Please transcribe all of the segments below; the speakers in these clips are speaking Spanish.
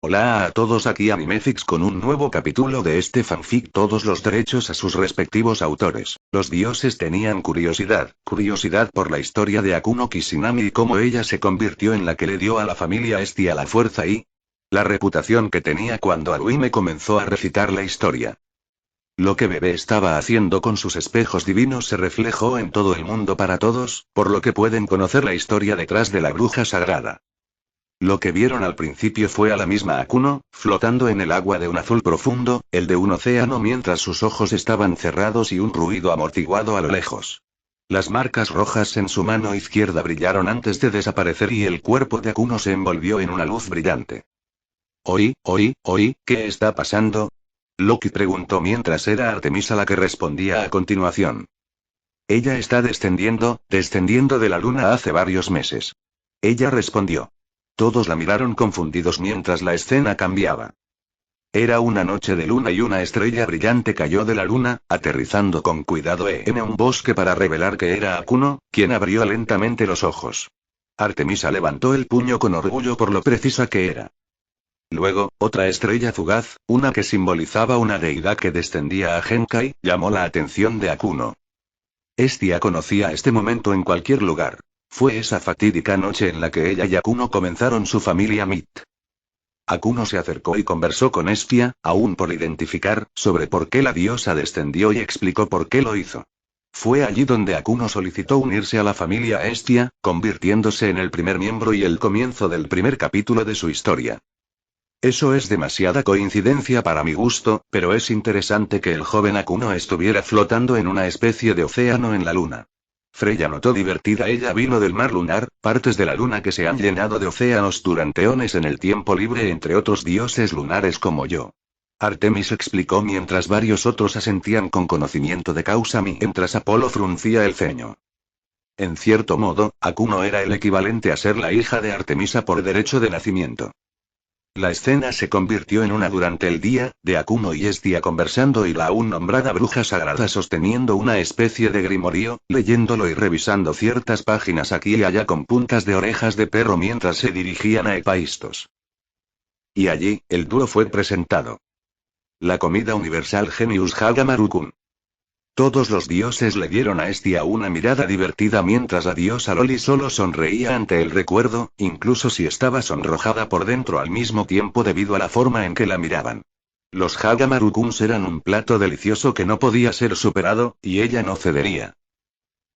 Hola a todos, aquí Animefix con un nuevo capítulo de este fanfic. Todos los derechos a sus respectivos autores. Los dioses tenían curiosidad por la historia de Akuno Kishinami y cómo ella se convirtió en la que le dio a la familia Estia la fuerza y la reputación que tenía cuando Haruime comenzó a recitar la historia. Lo que Bebé estaba haciendo con sus espejos divinos se reflejó en todo el mundo para todos, por lo que pueden conocer la historia detrás de la bruja sagrada. Lo que vieron al principio fue a la misma Akuno, flotando en el agua de un azul profundo, el de un océano mientras sus ojos estaban cerrados y un ruido amortiguado a lo lejos. Las marcas rojas en su mano izquierda brillaron antes de desaparecer y el cuerpo de Akuno se envolvió en una luz brillante. Oí, ¿qué está pasando? Loki preguntó mientras era Artemisa la que respondía a continuación. Ella está descendiendo de la luna hace varios meses. Ella respondió. Todos la miraron confundidos mientras la escena cambiaba. Era una noche de luna y una estrella brillante cayó de la luna, aterrizando con cuidado en un bosque para revelar que era Akuno, quien abrió lentamente los ojos. Artemisa levantó el puño con orgullo por lo precisa que era. Luego, otra estrella fugaz, una que simbolizaba una deidad que descendía a Genkai, llamó la atención de Akuno. Estia conocía este momento en cualquier lugar. Fue esa fatídica noche en la que ella y Akuno comenzaron su familia Mit. Akuno se acercó y conversó con Estia, aún por identificar, sobre por qué la diosa descendió y explicó por qué lo hizo. Fue allí donde Akuno solicitó unirse a la familia Estia, convirtiéndose en el primer miembro y el comienzo del primer capítulo de su historia. Eso es demasiada coincidencia para mi gusto, pero es interesante que el joven Akuno estuviera flotando en una especie de océano en la luna. Freya notó divertida. Ella vino del mar lunar, partes de la luna que se han llenado de océanos durante eones en el tiempo libre entre otros dioses lunares como yo. Artemis explicó mientras varios otros asentían con conocimiento de causa mientras Apolo fruncía el ceño. En cierto modo, Akuno era el equivalente a ser la hija de Artemisa por derecho de nacimiento. La escena se convirtió en una durante el día, de Akuno y Estia conversando y la aún nombrada bruja sagrada sosteniendo una especie de grimorio, leyéndolo y revisando ciertas páginas aquí y allá con puntas de orejas de perro mientras se dirigían a Hephaistos. Y allí, el dúo fue presentado. La comida universal Genius Hagamaru-kun. Todos los dioses le dieron a Estia una mirada divertida mientras la diosa Loli solo sonreía ante el recuerdo, incluso si estaba sonrojada por dentro al mismo tiempo debido a la forma en que la miraban. Los Hagamaru-kuns eran un plato delicioso que no podía ser superado, y ella no cedería.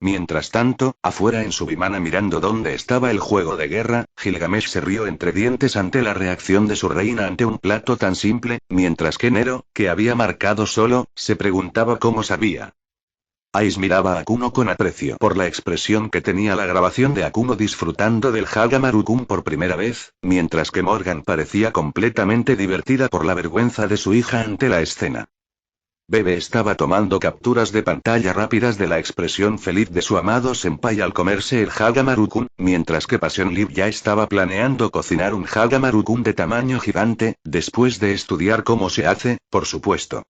Mientras tanto, afuera en su vimana mirando dónde estaba el juego de guerra, Gilgamesh se rió entre dientes ante la reacción de su reina ante un plato tan simple, mientras que Nero, que había marcado solo, se preguntaba cómo sabía. Ais miraba a Akuno con aprecio por la expresión que tenía la grabación de Akuno disfrutando del Hagamaru-kun por primera vez, mientras que Morgan parecía completamente divertida por la vergüenza de su hija ante la escena. Bebe estaba tomando capturas de pantalla rápidas de la expresión feliz de su amado senpai al comerse el Hagamaru-kun, mientras que Passion Lip ya estaba planeando cocinar un Hagamaru-kun de tamaño gigante, después de estudiar cómo se hace, por supuesto.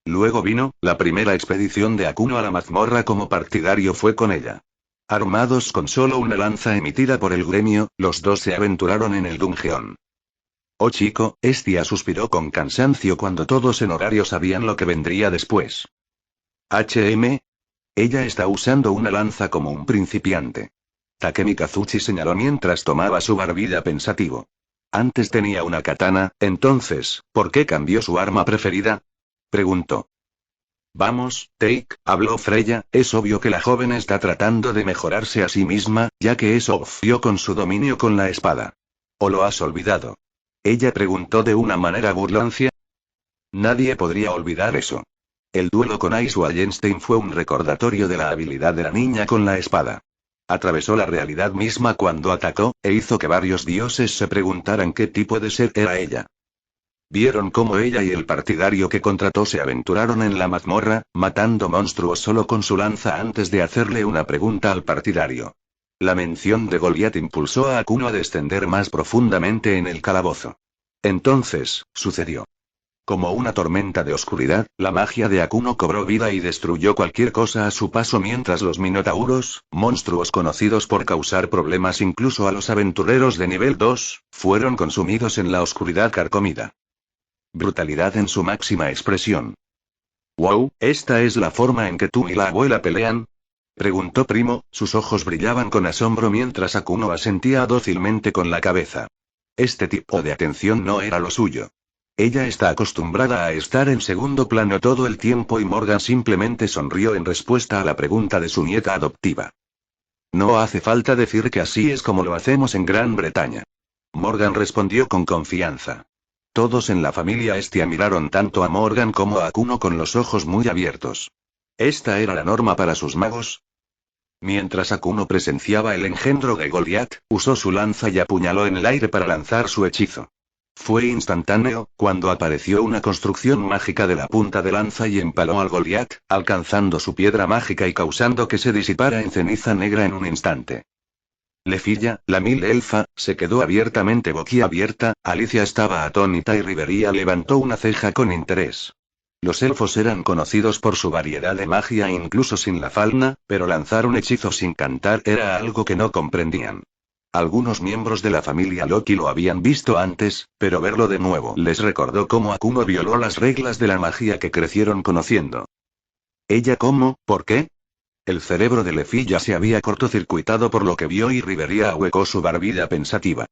Luego vino, la primera expedición de Akuno a la mazmorra como partidario fue con ella. Armados con solo una lanza emitida por el gremio, los dos se aventuraron en el dungeon. Oh chico, Estia suspiró con cansancio cuando todos en horario sabían lo que vendría después. Ella está usando una lanza como un principiante. Takemi Kazuchi señaló mientras tomaba su barbilla pensativo. Antes tenía una katana, entonces, ¿por qué cambió su arma preferida? Preguntó. Vamos, Take, habló Freya, es obvio que la joven está tratando de mejorarse a sí misma, ya que es obvio con su dominio con la espada. ¿O lo has olvidado? Ella preguntó de una manera burlancia. Nadie podría olvidar eso. El duelo con Ice Wallenstein fue un recordatorio de la habilidad de la niña con la espada. Atravesó la realidad misma cuando atacó, e hizo que varios dioses se preguntaran qué tipo de ser era ella. Vieron cómo ella y el partidario que contrató se aventuraron en la mazmorra, matando monstruos solo con su lanza antes de hacerle una pregunta al partidario. La mención de Goliat impulsó a Akuno a descender más profundamente en el calabozo. Entonces, sucedió. Como una tormenta de oscuridad, la magia de Akuno cobró vida y destruyó cualquier cosa a su paso mientras los minotauros, monstruos conocidos por causar problemas incluso a los aventureros de nivel 2, fueron consumidos en la oscuridad carcomida. Brutalidad en su máxima expresión. «Wow, ¿esta es la forma en que tú y la abuela pelean?», preguntó Primo, sus ojos brillaban con asombro mientras Akuno asentía dócilmente con la cabeza. Este tipo de atención no era lo suyo. Ella está acostumbrada a estar en segundo plano todo el tiempo y Morgan simplemente sonrió en respuesta a la pregunta de su nieta adoptiva. «No hace falta decir que así es como lo hacemos en Gran Bretaña», Morgan respondió con confianza. Todos en la familia Estia miraron tanto a Morgan como a Akuno con los ojos muy abiertos. ¿Esta era la norma para sus magos? Mientras Akuno presenciaba el engendro de Goliath, usó su lanza y apuñaló en el aire para lanzar su hechizo. Fue instantáneo, cuando apareció una construcción mágica de la punta de lanza y empaló al Goliath, alcanzando su piedra mágica y causando que se disipara en ceniza negra en un instante. Lefilla, la mil elfa, se quedó abiertamente boquiabierta, Alicia estaba atónita y Rivería levantó una ceja con interés. Los elfos eran conocidos por su variedad de magia incluso sin la falna, pero lanzar un hechizo sin cantar era algo que no comprendían. Algunos miembros de la familia Loki lo habían visto antes, pero verlo de nuevo les recordó cómo Akuno violó las reglas de la magia que crecieron conociendo. ¿Ella cómo? ¿Por qué? El cerebro de Lefilla se había cortocircuitado por lo que vio y Rivería ahuecó su barbilla pensativa.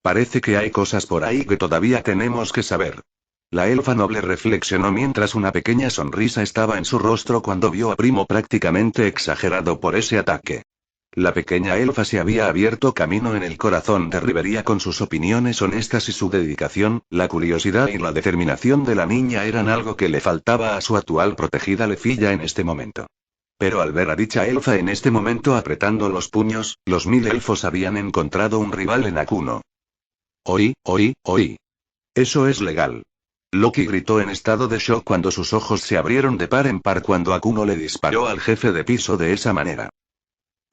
Parece que hay cosas por ahí que todavía tenemos que saber. La elfa noble reflexionó mientras una pequeña sonrisa estaba en su rostro cuando vio a Primo prácticamente exagerado por ese ataque. La pequeña elfa se había abierto camino en el corazón de Rivería con sus opiniones honestas y su dedicación, la curiosidad y la determinación de la niña eran algo que le faltaba a su actual protegida Lefilla en este momento. Pero al ver a dicha elfa en este momento apretando los puños, los 1000 elfos habían encontrado un rival en Akuno. «Oí. Eso es legal». Loki gritó en estado de shock cuando sus ojos se abrieron de par en par cuando Akuno le disparó al jefe de piso de esa manera.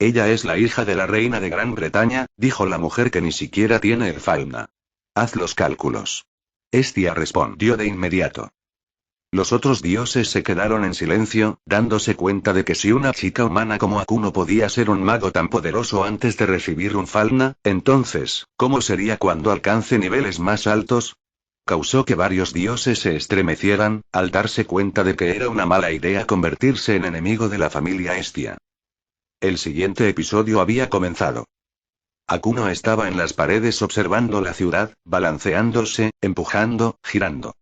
«Ella es la hija de la reina de Gran Bretaña», dijo la mujer que ni siquiera tiene el fauna. «Haz los cálculos». Estia respondió de inmediato. Los otros dioses se quedaron en silencio, dándose cuenta de que si una chica humana como Akuno podía ser un mago tan poderoso antes de recibir un falna, entonces, ¿cómo sería cuando alcance niveles más altos? Causó que varios dioses se estremecieran, al darse cuenta de que era una mala idea convertirse en enemigo de la familia Estia. El siguiente episodio había comenzado. Akuno estaba en las paredes observando la ciudad, balanceándose, empujando, girando.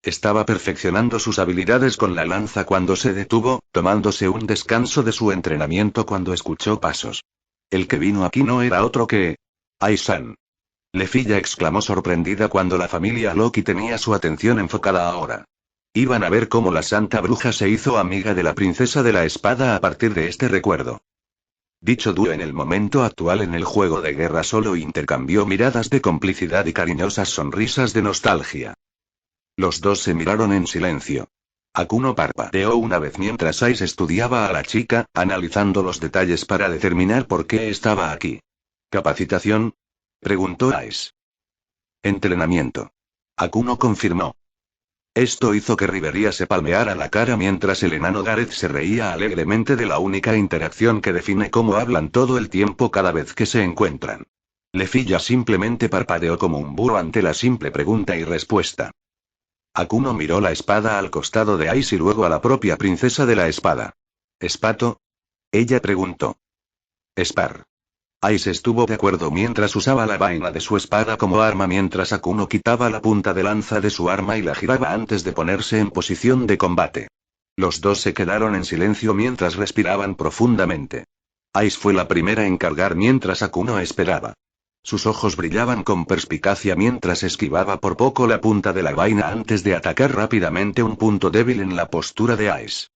Estaba perfeccionando sus habilidades con la lanza cuando se detuvo, tomándose un descanso de su entrenamiento cuando escuchó pasos. El que vino aquí no era otro que... Ai-san. Lefilla exclamó sorprendida cuando la familia Loki tenía su atención enfocada ahora. Iban a ver cómo la santa bruja se hizo amiga de la princesa de la espada a partir de este recuerdo. Dicho dúo en el momento actual en el juego de guerra solo intercambió miradas de complicidad y cariñosas sonrisas de nostalgia. Los dos se miraron en silencio. Akuno parpadeó una vez mientras Ice estudiaba a la chica, analizando los detalles para determinar por qué estaba aquí. ¿Capacitación?, preguntó Ice. Entrenamiento. Akuno confirmó. Esto hizo que Rivería se palmeara la cara mientras el enano Gareth se reía alegremente de la única interacción que define cómo hablan todo el tiempo cada vez que se encuentran. Lefilla simplemente parpadeó como un burro ante la simple pregunta y respuesta. Akuno miró la espada al costado de Ice y luego a la propia princesa de la espada. ¿Espato? Ella preguntó. Spar. Ice estuvo de acuerdo mientras usaba la vaina de su espada como arma mientras Akuno quitaba la punta de lanza de su arma y la giraba antes de ponerse en posición de combate. Los dos se quedaron en silencio mientras respiraban profundamente. Ice fue la primera en cargar mientras Akuno esperaba. Sus ojos brillaban con perspicacia mientras esquivaba por poco la punta de la vaina antes de atacar rápidamente un punto débil en la postura de Ice.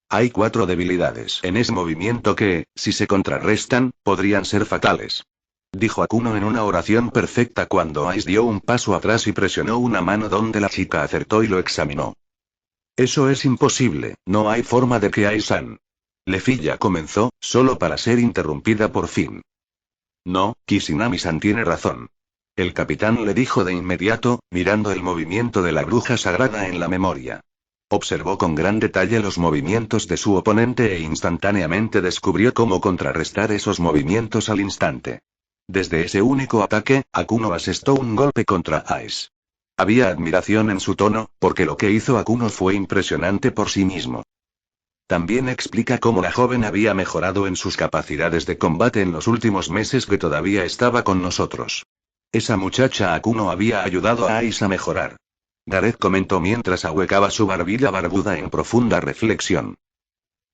Hay 4 debilidades en ese movimiento que, si se contrarrestan, podrían ser fatales. Dijo Akuno en una oración perfecta cuando Ice dio un paso atrás y presionó una mano donde la chica acertó y lo examinó. Eso es imposible, no hay forma de que Ai-san. Lefilla comenzó, solo para ser interrumpida por fin. No, Kishinami-san tiene razón. El capitán le dijo de inmediato, mirando el movimiento de la bruja sagrada en la memoria. Observó con gran detalle los movimientos de su oponente e instantáneamente descubrió cómo contrarrestar esos movimientos al instante. Desde ese único ataque, Akuno asestó un golpe contra Ice. Había admiración en su tono, porque lo que hizo Akuno fue impresionante por sí mismo. También explica cómo la joven había mejorado en sus capacidades de combate en los últimos meses que todavía estaba con nosotros. Esa muchacha Akuno había ayudado a Ice a mejorar. Gareth comentó mientras ahuecaba su barbilla barbuda en profunda reflexión.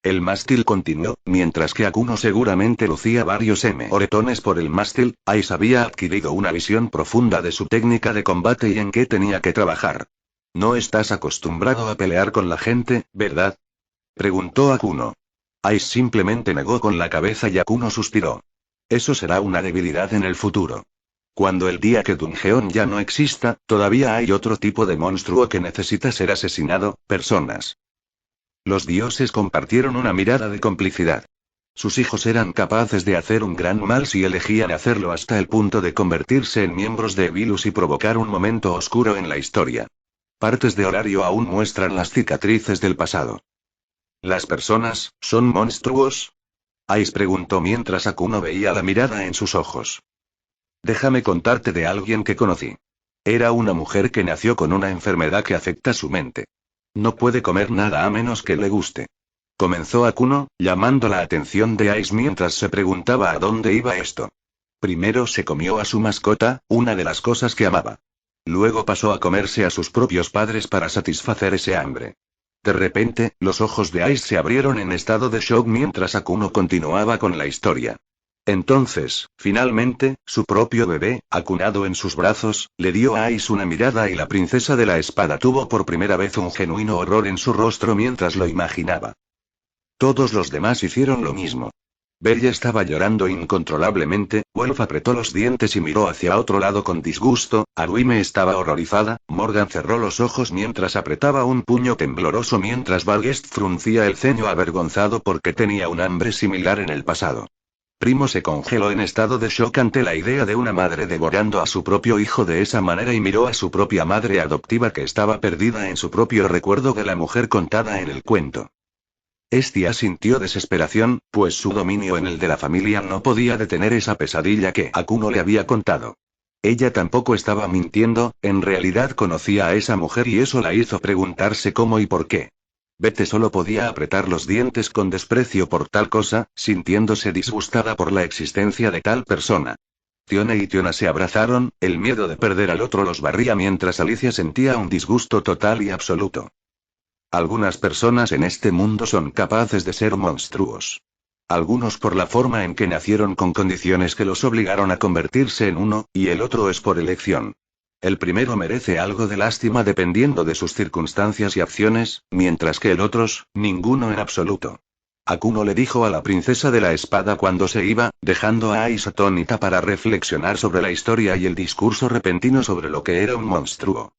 El mástil continuó, mientras que Akuno seguramente lucía varios moretones por el mástil, Ice había adquirido una visión profunda de su técnica de combate y en qué tenía que trabajar. No estás acostumbrado a pelear con la gente, ¿verdad? Preguntó Akuno. Ice simplemente negó con la cabeza y Akuno suspiró. Eso será una debilidad en el futuro. Cuando el día que Dungeon ya no exista, todavía hay otro tipo de monstruo que necesita ser asesinado, personas. Los dioses compartieron una mirada de complicidad. Sus hijos eran capaces de hacer un gran mal si elegían hacerlo hasta el punto de convertirse en miembros de Vilus y provocar un momento oscuro en la historia. Partes de Horario aún muestran las cicatrices del pasado. ¿Las personas son monstruos? Ice preguntó mientras Akuno veía la mirada en sus ojos. Déjame contarte de alguien que conocí. Era una mujer que nació con una enfermedad que afecta su mente. No puede comer nada a menos que le guste. Comenzó Akuno, llamando la atención de Ice mientras se preguntaba a dónde iba esto. Primero se comió a su mascota, una de las cosas que amaba. Luego pasó a comerse a sus propios padres para satisfacer ese hambre. De repente, los ojos de Ice se abrieron en estado de shock mientras Akuno continuaba con la historia. Entonces, finalmente, su propio bebé, acunado en sus brazos, le dio a Ice una mirada y la princesa de la espada tuvo por primera vez un genuino horror en su rostro mientras lo imaginaba. Todos los demás hicieron lo mismo. Bella estaba llorando incontrolablemente, Wolf apretó los dientes y miró hacia otro lado con disgusto, Arwime estaba horrorizada, Morgan cerró los ojos mientras apretaba un puño tembloroso mientras Valguest fruncía el ceño avergonzado porque tenía un hambre similar en el pasado. Primo se congeló en estado de shock ante la idea de una madre devorando a su propio hijo de esa manera y miró a su propia madre adoptiva que estaba perdida en su propio recuerdo de la mujer contada en el cuento. Estia sintió desesperación, pues su dominio en el de la familia no podía detener esa pesadilla que Akuno le había contado. Ella tampoco estaba mintiendo, en realidad conocía a esa mujer y eso la hizo preguntarse cómo y por qué. Bette solo podía apretar los dientes con desprecio por tal cosa, sintiéndose disgustada por la existencia de tal persona. Tione y Tiona se abrazaron, el miedo de perder al otro los barría mientras Alicia sentía un disgusto total y absoluto. Algunas personas en este mundo son capaces de ser monstruos. Algunos por la forma en que nacieron con condiciones que los obligaron a convertirse en uno, y el otro es por elección. El primero merece algo de lástima dependiendo de sus circunstancias y acciones, mientras que el otro, ninguno en absoluto. Akuno le dijo a la princesa de la espada cuando se iba, dejando a Ice atónita para reflexionar sobre la historia y el discurso repentino sobre lo que era un monstruo.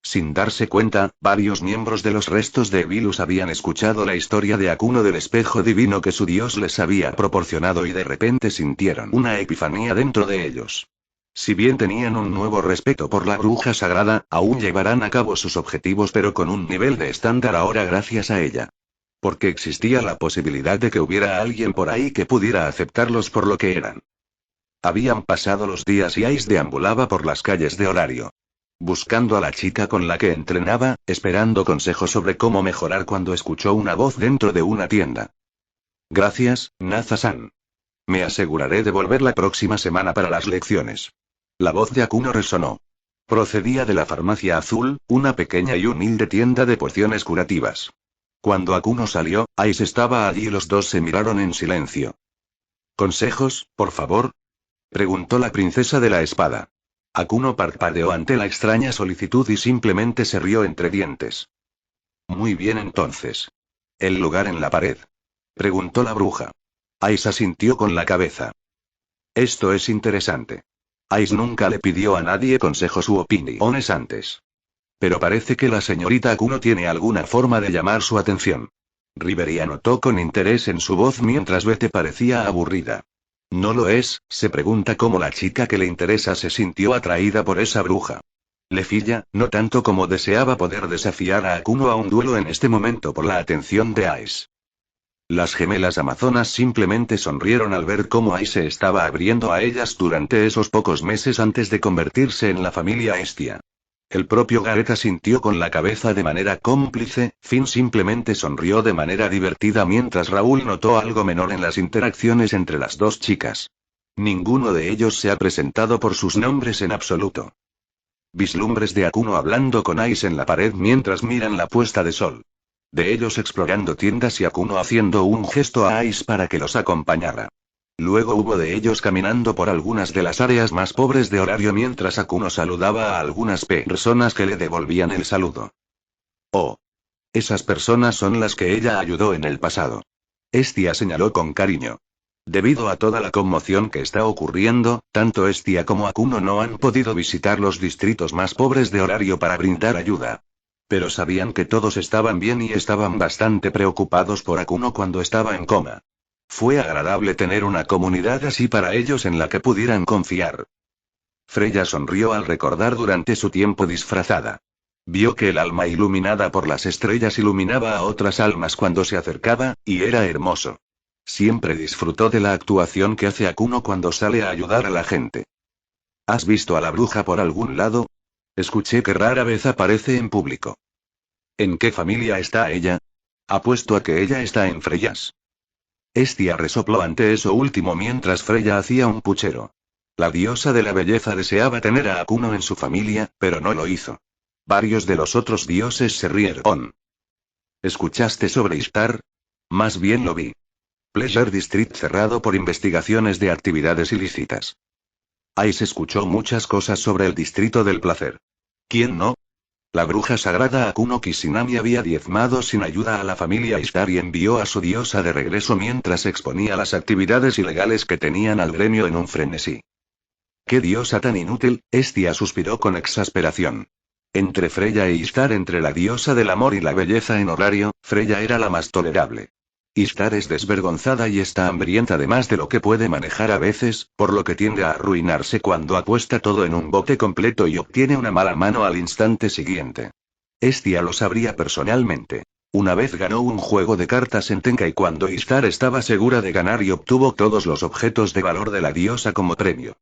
Sin darse cuenta, varios miembros de los restos de Vilus habían escuchado la historia de Akuno del espejo divino que su dios les había proporcionado y de repente sintieron una epifanía dentro de ellos. Si bien tenían un nuevo respeto por la bruja sagrada, aún llevarán a cabo sus objetivos pero con un nivel de estándar ahora gracias a ella. Porque existía la posibilidad de que hubiera alguien por ahí que pudiera aceptarlos por lo que eran. Habían pasado los días y Ice deambulaba por las calles de Horario. Buscando a la chica con la que entrenaba, esperando consejos sobre cómo mejorar cuando escuchó una voz dentro de una tienda. Gracias, Naza-san. Me aseguraré de volver la próxima semana para las lecciones. La voz de Akuno resonó. Procedía de la farmacia azul, una pequeña y humilde tienda de pociones curativas. Cuando Akuno salió, Ice estaba allí y los dos se miraron en silencio. ¿Consejos, por favor? Preguntó la princesa de la espada. Akuno parpadeó ante la extraña solicitud y simplemente se rió entre dientes. Muy bien entonces. ¿El lugar en la pared? Preguntó la bruja. Ice asintió con la cabeza. Esto es interesante. Ice nunca le pidió a nadie consejos u opiniones antes. Pero parece que la señorita Akuno tiene alguna forma de llamar su atención. Riveria notó con interés en su voz mientras Bette parecía aburrida. No lo es, se pregunta cómo la chica que le interesa se sintió atraída por esa bruja. Le filla, no tanto como deseaba poder desafiar a Akuno a un duelo en este momento por la atención de Ice. Las gemelas amazonas simplemente sonrieron al ver cómo Ice se estaba abriendo a ellas durante esos pocos meses antes de convertirse en la familia Estia. El propio Gareth asintió con la cabeza de manera cómplice, Finn simplemente sonrió de manera divertida mientras Raúl notó algo menor en las interacciones entre las dos chicas. Ninguno de ellos se ha presentado por sus nombres en absoluto. Vislumbres de Akuno hablando con Ice en la pared mientras miran la puesta de sol. De ellos explorando tiendas y Akuno haciendo un gesto a Ice para que los acompañara. Luego hubo de ellos caminando por algunas de las áreas más pobres de horario mientras Akuno saludaba a algunas personas que le devolvían el saludo. Oh. Esas personas son las que ella ayudó en el pasado. Estia señaló con cariño. Debido a toda la conmoción que está ocurriendo, tanto Estia como Akuno no han podido visitar los distritos más pobres de horario para brindar ayuda. Pero sabían que todos estaban bien y estaban bastante preocupados por Akuno cuando estaba en coma. Fue agradable tener una comunidad así para ellos en la que pudieran confiar. Freya sonrió al recordar durante su tiempo disfrazada. Vio que el alma iluminada por las estrellas iluminaba a otras almas cuando se acercaba, y era hermoso. Siempre disfrutó de la actuación que hace Akuno cuando sale a ayudar a la gente. ¿Has visto a la bruja por algún lado? Escuché que rara vez aparece en público. ¿En qué familia está ella? Apuesto a que ella está en Freyas. Estia resopló ante eso último mientras Freya hacía un puchero. La diosa de la belleza deseaba tener a Akuno en su familia, pero no lo hizo. Varios de los otros dioses se rieron. ¿Escuchaste sobre Ishtar? Más bien lo vi. Pleasure District cerrado por investigaciones de actividades ilícitas. Ice escuchó muchas cosas sobre el distrito del placer. ¿Quién no? La bruja sagrada Akuno Kishinami había diezmado sin ayuda a la familia Ishtar y envió a su diosa de regreso mientras exponía las actividades ilegales que tenían al gremio en un frenesí. ¡Qué diosa tan inútil! Estia suspiró con exasperación. Entre Freya e Ishtar, entre la diosa del amor y la belleza en horario, Freya era la más tolerable. Ishtar es desvergonzada y está hambrienta de más de lo que puede manejar a veces, por lo que tiende a arruinarse cuando apuesta todo en un bote completo y obtiene una mala mano al instante siguiente. Estia lo sabría personalmente. Una vez ganó un juego de cartas en Tenkai cuando Ishtar estaba segura de ganar y obtuvo todos los objetos de valor de la diosa como premio.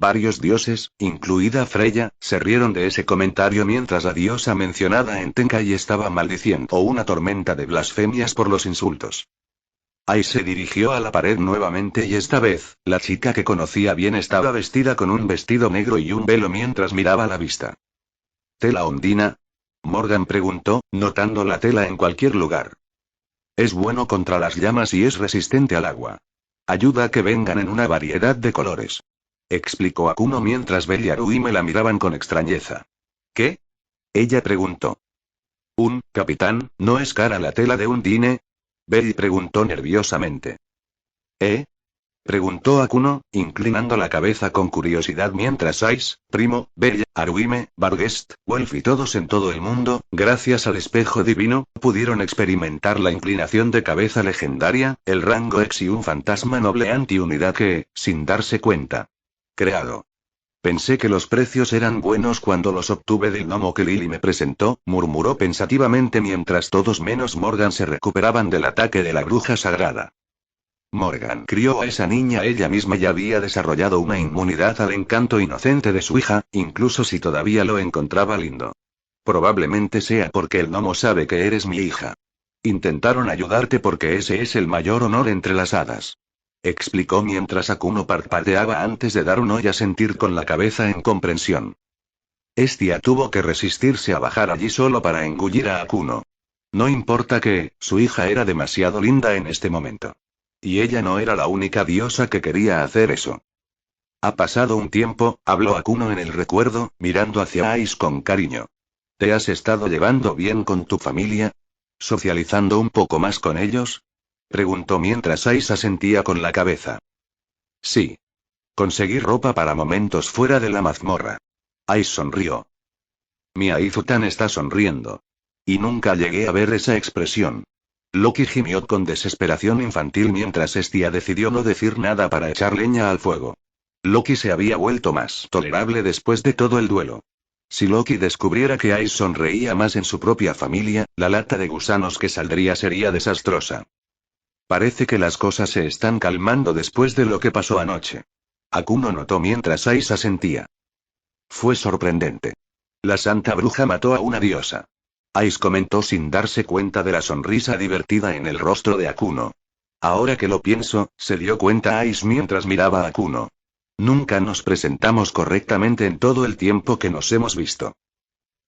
Varios dioses, incluida Freya, se rieron de ese comentario mientras la diosa mencionada en Tenkai estaba maldiciendo una tormenta de blasfemias por los insultos. Ai se dirigió a la pared nuevamente y esta vez, la chica que conocía bien estaba vestida con un vestido negro y un velo mientras miraba la vista. ¿Tela ondina? Morgan preguntó, notando la tela en cualquier lugar. Es bueno contra las llamas y es resistente al agua. Ayuda a que vengan en una variedad de colores. Explicó Akuno mientras Bell y Aruime la miraban con extrañeza. ¿Qué? Ella preguntó. Capitán, ¿no es cara la tela de un dine? Bell preguntó nerviosamente. ¿Eh? Preguntó Akuno, inclinando la cabeza con curiosidad mientras Ice, Primo, Bell, Aruime, Barguest, Wolf y todos en todo el mundo, gracias al espejo divino, pudieron experimentar la inclinación de cabeza legendaria, el rango X y un fantasma noble antiunidad que, sin darse cuenta. Creado. Pensé que los precios eran buenos cuando los obtuve del gnomo que Lily me presentó, murmuró pensativamente mientras todos menos Morgan se recuperaban del ataque de la bruja sagrada. Morgan crió a esa niña ella misma y había desarrollado una inmunidad al encanto inocente de su hija, incluso si todavía lo encontraba lindo. Probablemente sea porque el gnomo sabe que eres mi hija. Intentaron ayudarte porque ese es el mayor honor entre las hadas. Explicó mientras Akuno parpadeaba antes de dar un oye a sentir con la cabeza en comprensión. Estia tuvo que resistirse a bajar allí solo para engullir a Akuno. No importa que, su hija era demasiado linda en este momento. Y ella no era la única diosa que quería hacer eso. Ha pasado un tiempo, habló Akuno en el recuerdo, mirando hacia Ice con cariño. ¿Te has estado llevando bien con tu familia? ¿Socializando un poco más con ellos? Preguntó mientras Ice asentía con la cabeza. Sí. Conseguí ropa para momentos fuera de la mazmorra. Ice sonrió. Mi Aizutan está sonriendo. Y nunca llegué a ver esa expresión. Loki gimió con desesperación infantil mientras Estia decidió no decir nada para echar leña al fuego. Loki se había vuelto más tolerable después de todo el duelo. Si Loki descubriera que Ice sonreía más en su propia familia, la lata de gusanos que saldría sería desastrosa. Parece que las cosas se están calmando después de lo que pasó anoche. Akuno notó mientras Ice asentía. Fue sorprendente. La santa bruja mató a una diosa. Ice comentó sin darse cuenta de la sonrisa divertida en el rostro de Akuno. Ahora que lo pienso, se dio cuenta Ice mientras miraba a Akuno. Nunca nos presentamos correctamente en todo el tiempo que nos hemos visto.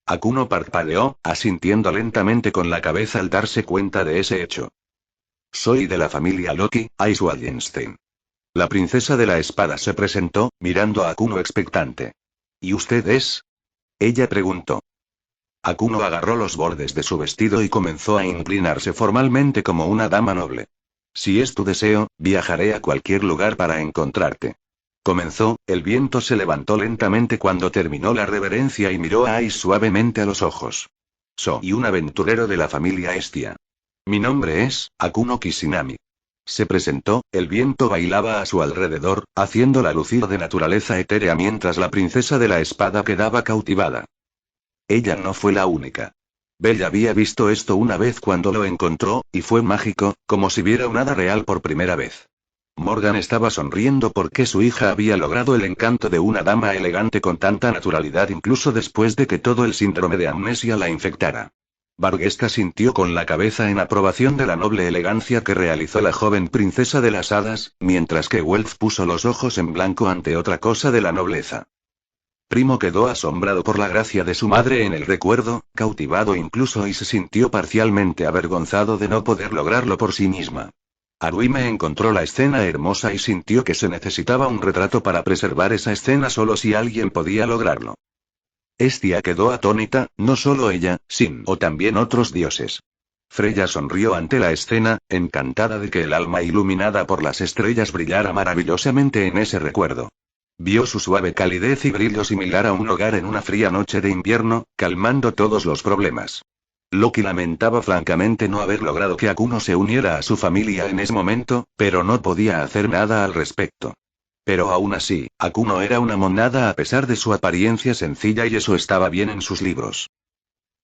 Akuno parpadeó, asintiendo lentamente con la cabeza al darse cuenta de ese hecho. Soy de la familia Loki, Ice Wallenstein. La princesa de la espada se presentó, mirando a Akuno expectante. ¿Y usted es? Ella preguntó. Akuno agarró los bordes de su vestido y comenzó a inclinarse formalmente como una dama noble. Si es tu deseo, viajaré a cualquier lugar para encontrarte. Comenzó, el viento se levantó lentamente cuando terminó la reverencia y miró a Ice suavemente a los ojos. Soy un aventurero de la familia Estia. Mi nombre es Akuno Kishinami. Se presentó, el viento bailaba a su alrededor, haciéndola lucir de naturaleza etérea mientras la princesa de la espada quedaba cautivada. Ella no fue la única. Bella había visto esto una vez cuando lo encontró, y fue mágico, como si viera un hada real por primera vez. Morgan estaba sonriendo porque su hija había logrado el encanto de una dama elegante con tanta naturalidad incluso después de que todo el síndrome de amnesia la infectara. Barguesta sintió con la cabeza en aprobación de la noble elegancia que realizó la joven princesa de las hadas, mientras que Welf puso los ojos en blanco ante otra cosa de la nobleza. Primo quedó asombrado por la gracia de su madre en el recuerdo, cautivado incluso y se sintió parcialmente avergonzado de no poder lograrlo por sí misma. Aruime encontró la escena hermosa y sintió que se necesitaba un retrato para preservar esa escena solo si alguien podía lograrlo. Estia quedó atónita, no solo ella, sino también otros dioses. Freya sonrió ante la escena, encantada de que el alma iluminada por las estrellas brillara maravillosamente en ese recuerdo. Vio su suave calidez y brillo similar a un hogar en una fría noche de invierno, calmando todos los problemas. Loki lamentaba francamente no haber logrado que Akuno se uniera a su familia en ese momento, pero no podía hacer nada al respecto. Pero aún así, Akuno era una monada a pesar de su apariencia sencilla y eso estaba bien en sus libros.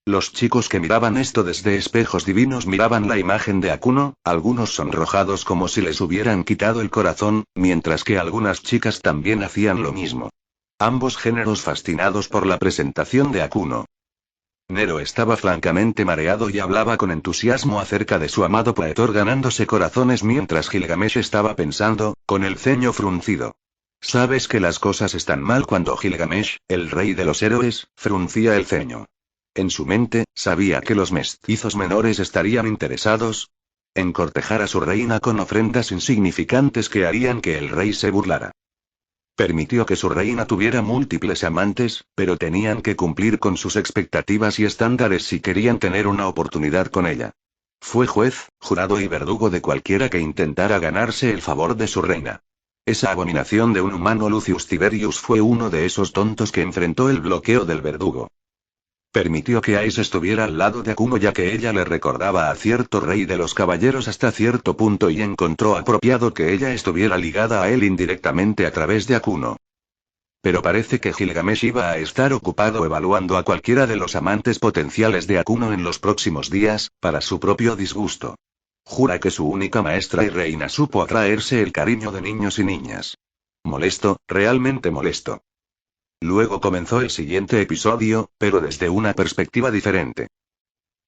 Los chicos que miraban esto desde espejos divinos miraban la imagen de Akuno, algunos sonrojados como si les hubieran quitado el corazón, mientras que algunas chicas también hacían lo mismo. Ambos géneros fascinados por la presentación de Akuno. Nero estaba francamente mareado y hablaba con entusiasmo acerca de su amado Praetor ganándose corazones mientras Gilgamesh estaba pensando, con el ceño fruncido. Sabes que las cosas están mal cuando Gilgamesh, el rey de los héroes, fruncía el ceño. En su mente, sabía que los mestizos menores estarían interesados en cortejar a su reina con ofrendas insignificantes que harían que el rey se burlara. Permitió que su reina tuviera múltiples amantes, pero tenían que cumplir con sus expectativas y estándares si querían tener una oportunidad con ella. Fue juez, jurado y verdugo de cualquiera que intentara ganarse el favor de su reina. Esa abominación de un humano Lucius Tiberius fue uno de esos tontos que enfrentó el bloqueo del verdugo. Permitió que Ice estuviera al lado de Akuno ya que ella le recordaba a cierto rey de los caballeros hasta cierto punto y encontró apropiado que ella estuviera ligada a él indirectamente a través de Akuno. Pero parece que Gilgamesh iba a estar ocupado evaluando a cualquiera de los amantes potenciales de Akuno en los próximos días, para su propio disgusto. Jura que su única maestra y reina supo atraerse el cariño de niños y niñas. Molesto, realmente molesto. Luego comenzó el siguiente episodio, pero desde una perspectiva diferente.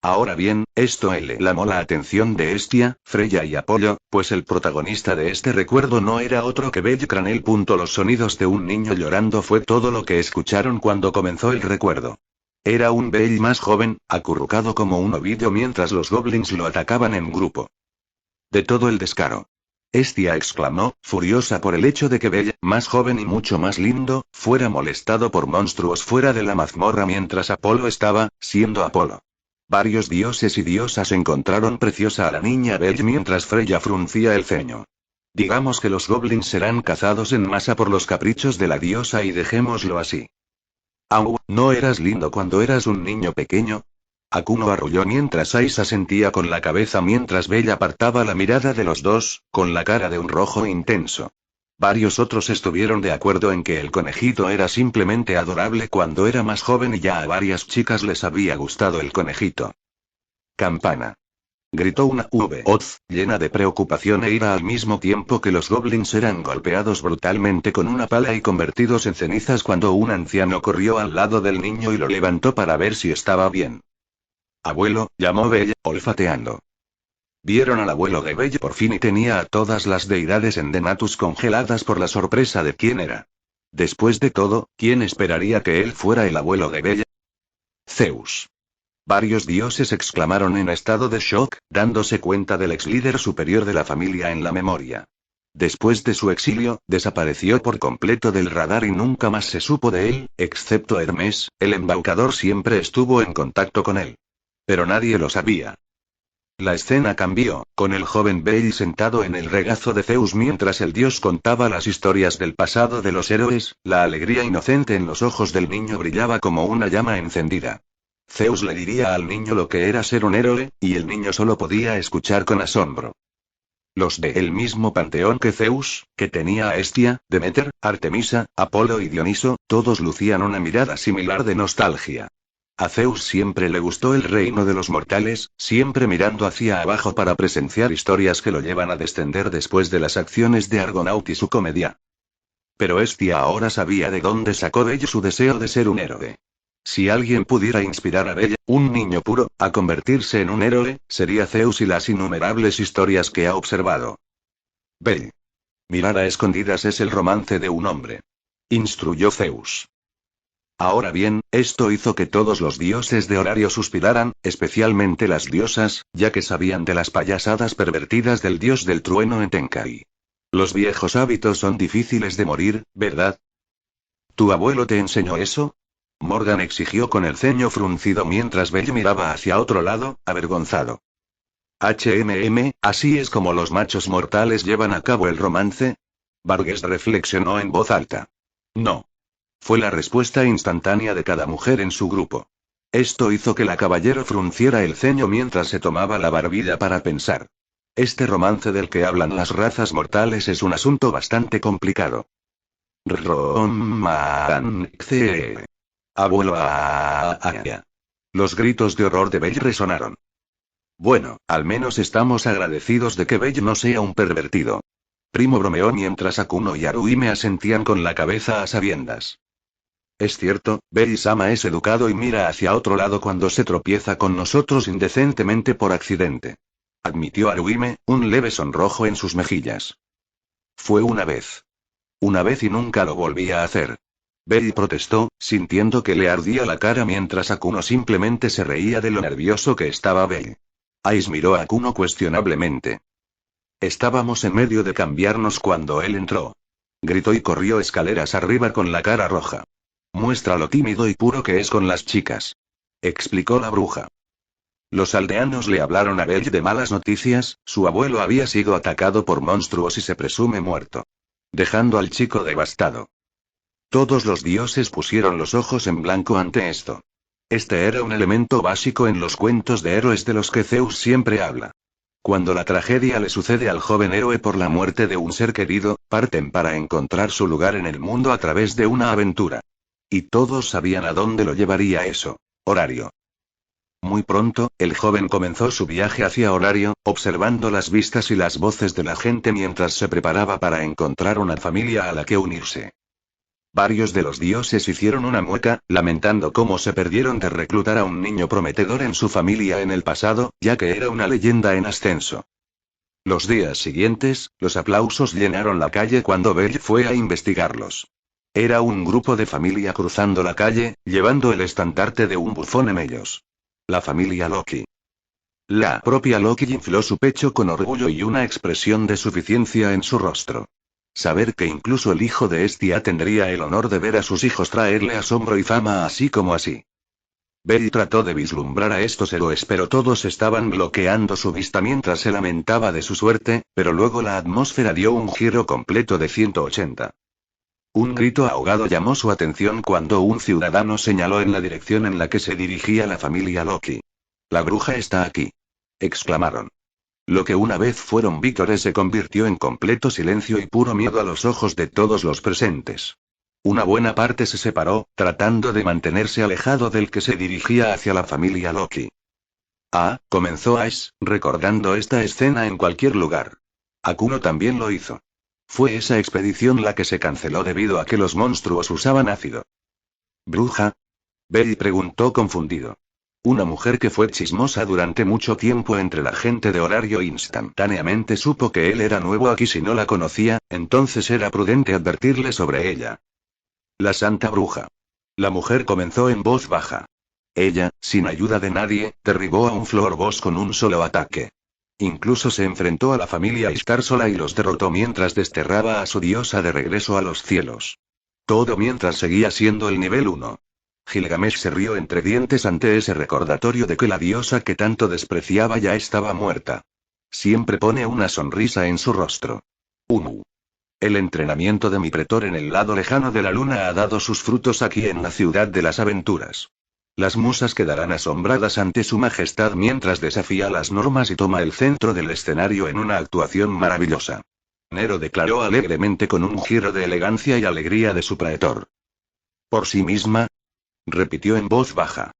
Ahora bien, esto le llamó la atención de Estia, Freya y Apollo, pues el protagonista de este recuerdo no era otro que Bell Cranel. Los sonidos de un niño llorando fue todo lo que escucharon cuando comenzó el recuerdo. Era un Bell más joven, acurrucado como un ovillo mientras los goblins lo atacaban en grupo. De todo el descaro. Estia exclamó, furiosa por el hecho de que Bell, más joven y mucho más lindo, fuera molestado por monstruos fuera de la mazmorra mientras Apolo estaba, siendo Apolo. Varios dioses y diosas encontraron preciosa a la niña Bell mientras Freya fruncía el ceño. Digamos que los goblins serán cazados en masa por los caprichos de la diosa y dejémoslo así. ¿No eras lindo cuando eras un niño pequeño? Akuno arrulló mientras Ace asentía con la cabeza mientras Bella apartaba la mirada de los dos, con la cara de un rojo intenso. Varios otros estuvieron de acuerdo en que el conejito era simplemente adorable cuando era más joven y ya a varias chicas les había gustado el conejito. Campana. Gritó una voz, llena de preocupación e ira al mismo tiempo que los goblins eran golpeados brutalmente con una pala y convertidos en cenizas cuando un anciano corrió al lado del niño y lo levantó para ver si estaba bien. Abuelo, llamó Bella, olfateando. Vieron al abuelo de Bella por fin y tenía a todas las deidades en Denatus congeladas por la sorpresa de quién era. Después de todo, ¿quién esperaría que él fuera el abuelo de Bella? Zeus. Varios dioses exclamaron en estado de shock, dándose cuenta del ex líder superior de la familia en la memoria. Después de su exilio, desapareció por completo del radar y nunca más se supo de él, excepto Hermes, el embaucador siempre estuvo en contacto con él. Pero nadie lo sabía. La escena cambió, con el joven Bale sentado en el regazo de Zeus mientras el dios contaba las historias del pasado de los héroes, la alegría inocente en los ojos del niño brillaba como una llama encendida. Zeus le diría al niño lo que era ser un héroe, y el niño solo podía escuchar con asombro. Los de el mismo panteón que Zeus, que tenía a Hestia, Demeter, Artemisa, Apolo y Dioniso, todos lucían una mirada similar de nostalgia. A Zeus siempre le gustó el reino de los mortales, siempre mirando hacia abajo para presenciar historias que lo llevan a descender después de las acciones de Argonaut y su comedia. Pero Hestia ahora sabía de dónde sacó Bella su deseo de ser un héroe. Si alguien pudiera inspirar a Bella, un niño puro, a convertirse en un héroe, sería Zeus y las innumerables historias que ha observado. Bella. Mirar a escondidas es el romance de un hombre. Instruyó Zeus. Ahora bien, esto hizo que todos los dioses de Horario suspiraran, especialmente las diosas, ya que sabían de las payasadas pervertidas del dios del trueno en Tenkai. Los viejos hábitos son difíciles de morir, ¿verdad? ¿Tu abuelo te enseñó eso? Morgan exigió con el ceño fruncido mientras Bell miraba hacia otro lado, avergonzado. ¿Así es como los machos mortales llevan a cabo el romance? Vargas reflexionó en voz alta. No. Fue la respuesta instantánea de cada mujer en su grupo. Esto hizo que la caballero frunciera el ceño mientras se tomaba la barbilla para pensar. Este romance del que hablan las razas mortales es un asunto bastante complicado. Romance. Abuelo. Los gritos de horror de Bell resonaron. Bueno, al menos estamos agradecidos de que Bell no sea un pervertido. Primo bromeó mientras Akuno y Haruhime asentían con la cabeza a sabiendas. Es cierto, Bell-sama es educado y mira hacia otro lado cuando se tropieza con nosotros indecentemente por accidente. Admitió Haruhime, un leve sonrojo en sus mejillas. Fue una vez. Una vez y nunca lo volví a hacer. Bell protestó, sintiendo que le ardía la cara mientras Akuno simplemente se reía de lo nervioso que estaba Bell. Ice miró a Akuno cuestionablemente. Estábamos en medio de cambiarnos cuando él entró. Gritó y corrió escaleras arriba con la cara roja. Muestra lo tímido y puro que es con las chicas. Explicó la bruja. Los aldeanos le hablaron a Bell de malas noticias, su abuelo había sido atacado por monstruos y se presume muerto. Dejando al chico devastado. Todos los dioses pusieron los ojos en blanco ante esto. Este era un elemento básico en los cuentos de héroes de los que Zeus siempre habla. Cuando la tragedia le sucede al joven héroe por la muerte de un ser querido, parten para encontrar su lugar en el mundo a través de una aventura. Y todos sabían a dónde lo llevaría eso. Horario. Muy pronto, el joven comenzó su viaje hacia Horario, observando las vistas y las voces de la gente mientras se preparaba para encontrar una familia a la que unirse. Varios de los dioses hicieron una mueca, lamentando cómo se perdieron de reclutar a un niño prometedor en su familia en el pasado, ya que era una leyenda en ascenso. Los días siguientes, los aplausos llenaron la calle cuando Bell fue a investigarlos. Era un grupo de familia cruzando la calle, llevando el estandarte de un bufón en ellos. La familia Loki. La propia Loki infló su pecho con orgullo y una expresión de suficiencia en su rostro. Saber que incluso el hijo de Hestia tendría el honor de ver a sus hijos traerle asombro y fama así como así. Bell trató de vislumbrar a estos héroes pero todos estaban bloqueando su vista mientras se lamentaba de su suerte, pero luego la atmósfera dio un giro completo de 180. Un grito ahogado llamó su atención cuando un ciudadano señaló en la dirección en la que se dirigía la familia Loki. La bruja está aquí. Exclamaron. Lo que una vez fueron vítores se convirtió en completo silencio y puro miedo a los ojos de todos los presentes. Una buena parte se separó, tratando de mantenerse alejado del que se dirigía hacia la familia Loki. Ah, comenzó Ash, recordando esta escena en cualquier lugar. Akuno también lo hizo. Fue esa expedición la que se canceló debido a que los monstruos usaban ácido. ¿Bruja? Belly preguntó confundido. Una mujer que fue chismosa durante mucho tiempo entre la gente de Horario instantáneamente supo que él era nuevo aquí. Si no la conocía, entonces era prudente advertirle sobre ella. La santa bruja. La mujer comenzó en voz baja. Ella, sin ayuda de nadie, derribó a un Floorboss con un solo ataque. Incluso se enfrentó a la familia Ishtar sola y los derrotó mientras desterraba a su diosa de regreso a los cielos. Todo mientras seguía siendo el nivel 1. Gilgamesh se rió entre dientes ante ese recordatorio de que la diosa que tanto despreciaba ya estaba muerta. Siempre pone una sonrisa en su rostro. El entrenamiento de mi pretor en el lado lejano de la luna ha dado sus frutos aquí en la ciudad de las aventuras. Las musas quedarán asombradas ante su majestad mientras desafía las normas y toma el centro del escenario en una actuación maravillosa. Nero declaró alegremente con un giro de elegancia y alegría de su praetor. ¿Por sí misma? Repitió en voz baja.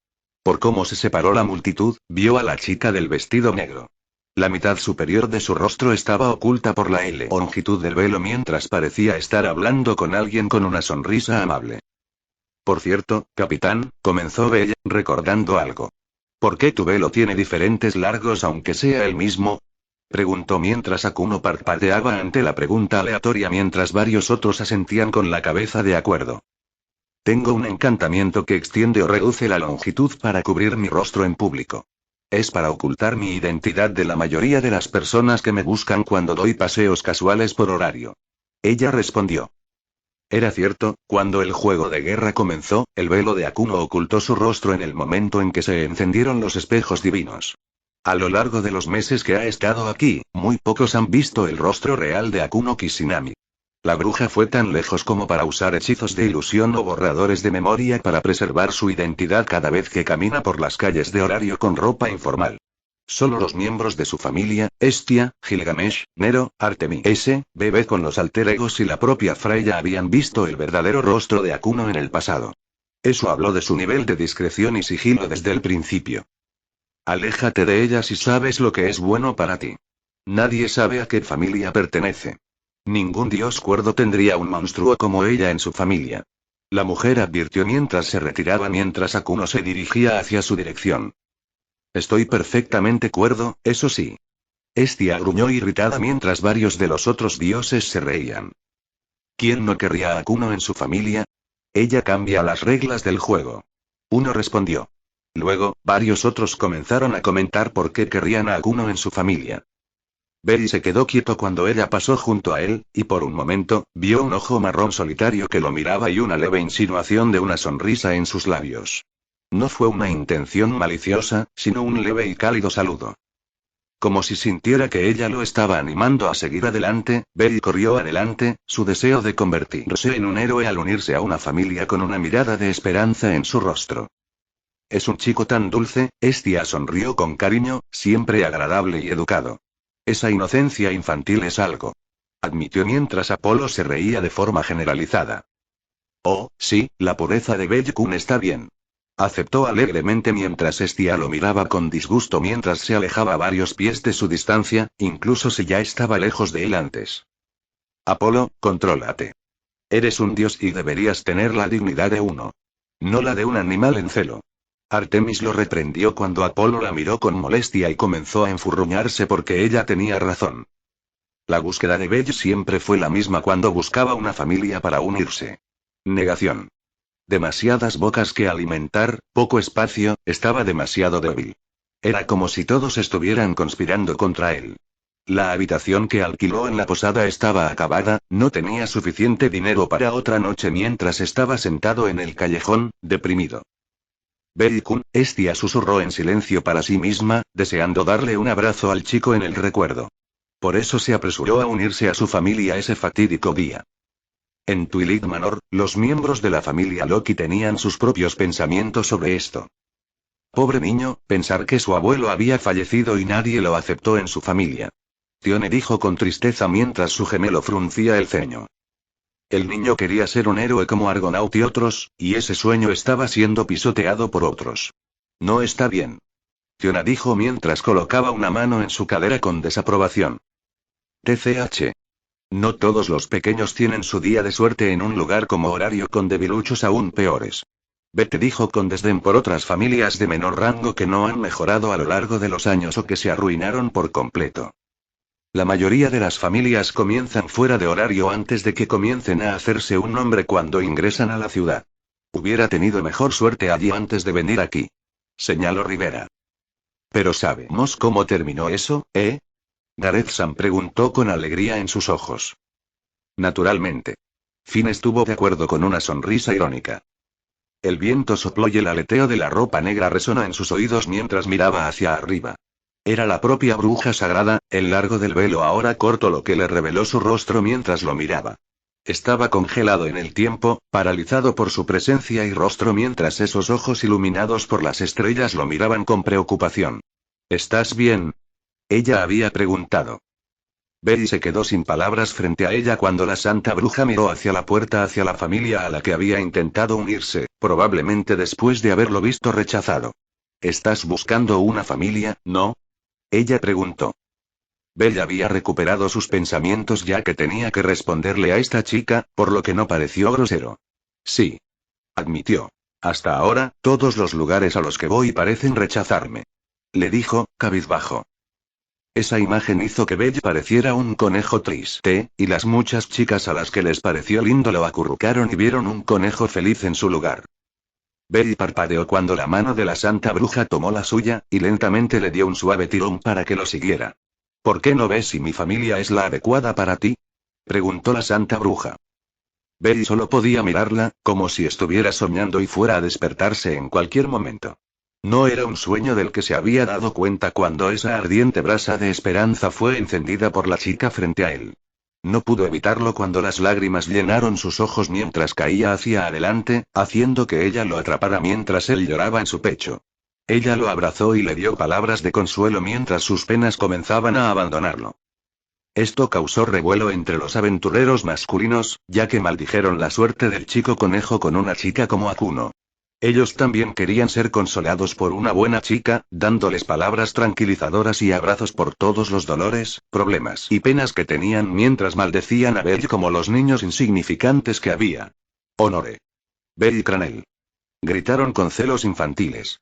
Por cómo se separó la multitud, vio a la chica del vestido negro. La mitad superior de su rostro estaba oculta por la longitud del velo mientras parecía estar hablando con alguien con una sonrisa amable. Por cierto, capitán, comenzó Bella, recordando algo. ¿Por qué tu velo tiene diferentes largos aunque sea el mismo? Preguntó mientras Akuno parpadeaba ante la pregunta aleatoria mientras varios otros asentían con la cabeza de acuerdo. Tengo un encantamiento que extiende o reduce la longitud para cubrir mi rostro en público. Es para ocultar mi identidad de la mayoría de las personas que me buscan cuando doy paseos casuales por horario. Ella respondió. Era cierto, cuando el juego de guerra comenzó, el velo de Akuno ocultó su rostro en el momento en que se encendieron los espejos divinos. A lo largo de los meses que ha estado aquí, muy pocos han visto el rostro real de Akuno Kishinami. La bruja fue tan lejos como para usar hechizos de ilusión o borradores de memoria para preservar su identidad cada vez que camina por las calles de horario con ropa informal. Solo los miembros de su familia, Hestia, Gilgamesh, Nero, Artemis, Bebé con los alter egos y la propia Freya habían visto el verdadero rostro de Akuno en el pasado. Eso habló de su nivel de discreción y sigilo desde el principio. Aléjate de ella si sabes lo que es bueno para ti. Nadie sabe a qué familia pertenece. Ningún dios cuerdo tendría un monstruo como ella en su familia. La mujer advirtió mientras se retiraba mientras Akuno se dirigía hacia su dirección. Estoy perfectamente cuerdo, eso sí. Hestia gruñó irritada mientras varios de los otros dioses se reían. ¿Quién no querría a Akuno en su familia? Ella cambia las reglas del juego. Uno respondió. Luego, varios otros comenzaron a comentar por qué querrían a Akuno en su familia. Belly se quedó quieto cuando ella pasó junto a él, y por un momento, vio un ojo marrón solitario que lo miraba y una leve insinuación de una sonrisa en sus labios. No fue una intención maliciosa, sino un leve y cálido saludo. Como si sintiera que ella lo estaba animando a seguir adelante, Belly corrió adelante, su deseo de convertirse en un héroe al unirse a una familia con una mirada de esperanza en su rostro. Es un chico tan dulce, Hestia sonrió con cariño, siempre agradable y educado. Esa inocencia infantil es algo. Admitió mientras Apolo se reía de forma generalizada. Oh, sí, la pureza de Belly-kun está bien. Aceptó alegremente mientras Hestia lo miraba con disgusto mientras se alejaba varios pies de su distancia, incluso si ya estaba lejos de él antes. Apolo, contrólate. Eres un dios y deberías tener la dignidad de uno. No la de un animal en celo. Artemis lo reprendió cuando Apolo la miró con molestia y comenzó a enfurruñarse porque ella tenía razón. La búsqueda de Belly siempre fue la misma cuando buscaba una familia para unirse. Negación. Demasiadas bocas que alimentar, poco espacio, estaba demasiado débil. Era como si todos estuvieran conspirando contra él. La habitación que alquiló en la posada estaba acabada, no tenía suficiente dinero para otra noche mientras estaba sentado en el callejón, deprimido. Belly-kun, Hestia susurró en silencio para sí misma, deseando darle un abrazo al chico en el recuerdo. Por eso se apresuró a unirse a su familia ese fatídico día. En Twilight Manor, los miembros de la familia Loki tenían sus propios pensamientos sobre esto. Pobre niño, pensar que su abuelo había fallecido y nadie lo aceptó en su familia. Tione dijo con tristeza mientras su gemelo fruncía el ceño. El niño quería ser un héroe como Argonaut y otros, y ese sueño estaba siendo pisoteado por otros. No está bien. Tiona dijo mientras colocaba una mano en su cadera con desaprobación. TCH. No todos los pequeños tienen su día de suerte en un lugar como Horario con debiluchos aún peores. Bete dijo con desdén por otras familias de menor rango que no han mejorado a lo largo de los años o que se arruinaron por completo. La mayoría de las familias comienzan fuera de Horario antes de que comiencen a hacerse un nombre cuando ingresan a la ciudad. Hubiera tenido mejor suerte allí antes de venir aquí. Señaló Rivera. Pero sabemos cómo terminó eso, ¿eh? Gareth-san preguntó con alegría en sus ojos. Naturalmente. Finn estuvo de acuerdo con una sonrisa irónica. El viento sopló y el aleteo de la ropa negra resonó en sus oídos mientras miraba hacia arriba. Era la propia bruja sagrada, el largo del velo ahora corto lo que le reveló su rostro mientras lo miraba. Estaba congelado en el tiempo, paralizado por su presencia y rostro mientras esos ojos iluminados por las estrellas lo miraban con preocupación. ¿Estás bien? Ella había preguntado. Betty se quedó sin palabras frente a ella cuando la santa bruja miró hacia la puerta hacia la familia a la que había intentado unirse, probablemente después de haberlo visto rechazado. ¿Estás buscando una familia, no? Ella preguntó. Bella había recuperado sus pensamientos ya que tenía que responderle a esta chica, por lo que no pareció grosero. Sí. Admitió. Hasta ahora, todos los lugares a los que voy parecen rechazarme. Le dijo, cabizbajo. Esa imagen hizo que Bella pareciera un conejo triste, y las muchas chicas a las que les pareció lindo lo acurrucaron y vieron un conejo feliz en su lugar. Betty parpadeó cuando la mano de la santa bruja tomó la suya, y lentamente le dio un suave tirón para que lo siguiera. ¿Por qué no ves si mi familia es la adecuada para ti? Preguntó la santa bruja. Betty solo podía mirarla, como si estuviera soñando y fuera a despertarse en cualquier momento. No era un sueño del que se había dado cuenta cuando esa ardiente brasa de esperanza fue encendida por la chica frente a él. No pudo evitarlo cuando las lágrimas llenaron sus ojos mientras caía hacia adelante, haciendo que ella lo atrapara mientras él lloraba en su pecho. Ella lo abrazó y le dio palabras de consuelo mientras sus penas comenzaban a abandonarlo. Esto causó revuelo entre los aventureros masculinos, ya que maldijeron la suerte del chico conejo con una chica como Akuno. Ellos también querían ser consolados por una buena chica, dándoles palabras tranquilizadoras y abrazos por todos los dolores, problemas y penas que tenían mientras maldecían a Belle como los niños insignificantes que había. Honore. Belle y Cranel. Gritaron con celos infantiles.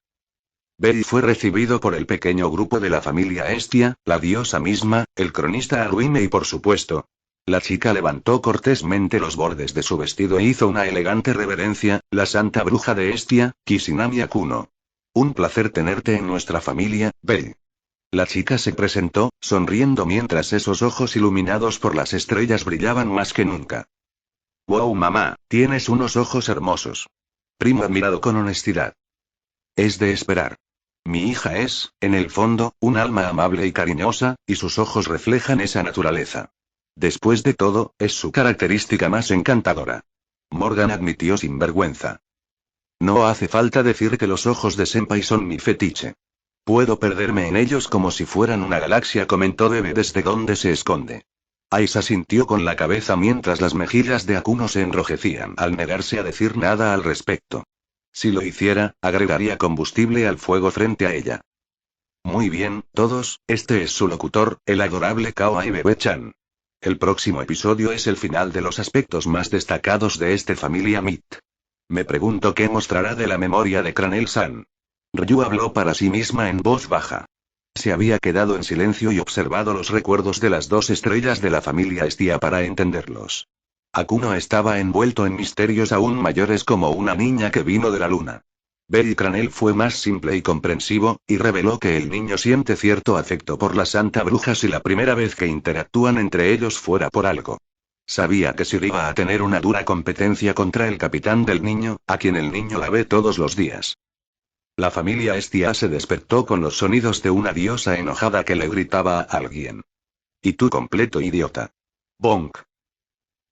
Belle fue recibido por el pequeño grupo de la familia Estia, la diosa misma, el cronista Arwine y por supuesto. La chica levantó cortésmente los bordes de su vestido e hizo una elegante reverencia, la santa bruja de Estia, Kishinami Akuno. Un placer tenerte en nuestra familia, Belle. La chica se presentó, sonriendo mientras esos ojos iluminados por las estrellas brillaban más que nunca. Wow, mamá, tienes unos ojos hermosos. Primo admirado con honestidad. Es de esperar. Mi hija es, en el fondo, un alma amable y cariñosa, y sus ojos reflejan esa naturaleza. Después de todo, es su característica más encantadora. Morgan admitió sin vergüenza. No hace falta decir que los ojos de Senpai son mi fetiche. Puedo perderme en ellos como si fueran una galaxia, comentó Bebe desde donde se esconde. Aisa sintió con la cabeza mientras las mejillas de Akuno se enrojecían al negarse a decir nada al respecto. Si lo hiciera, agregaría combustible al fuego frente a ella. Muy bien, todos, este es su locutor, el adorable Kawaii Bebe-chan. El próximo episodio es el final de los aspectos más destacados de este Familia Meet. Me pregunto qué mostrará de la memoria de Cranel-san. Ryu habló para sí misma en voz baja. Se había quedado en silencio y observado los recuerdos de las dos estrellas de la familia Estia para entenderlos. Akuno estaba envuelto en misterios aún mayores como una niña que vino de la luna. Belle Cranel fue más simple y comprensivo, y reveló que el niño siente cierto afecto por la santa bruja si la primera vez que interactúan entre ellos fuera por algo. Sabía que Sir iba a tener una dura competencia contra el capitán del niño, a quien el niño la ve todos los días. La familia Estia se despertó con los sonidos de una diosa enojada que le gritaba a alguien. Y tú completo idiota. Bonk.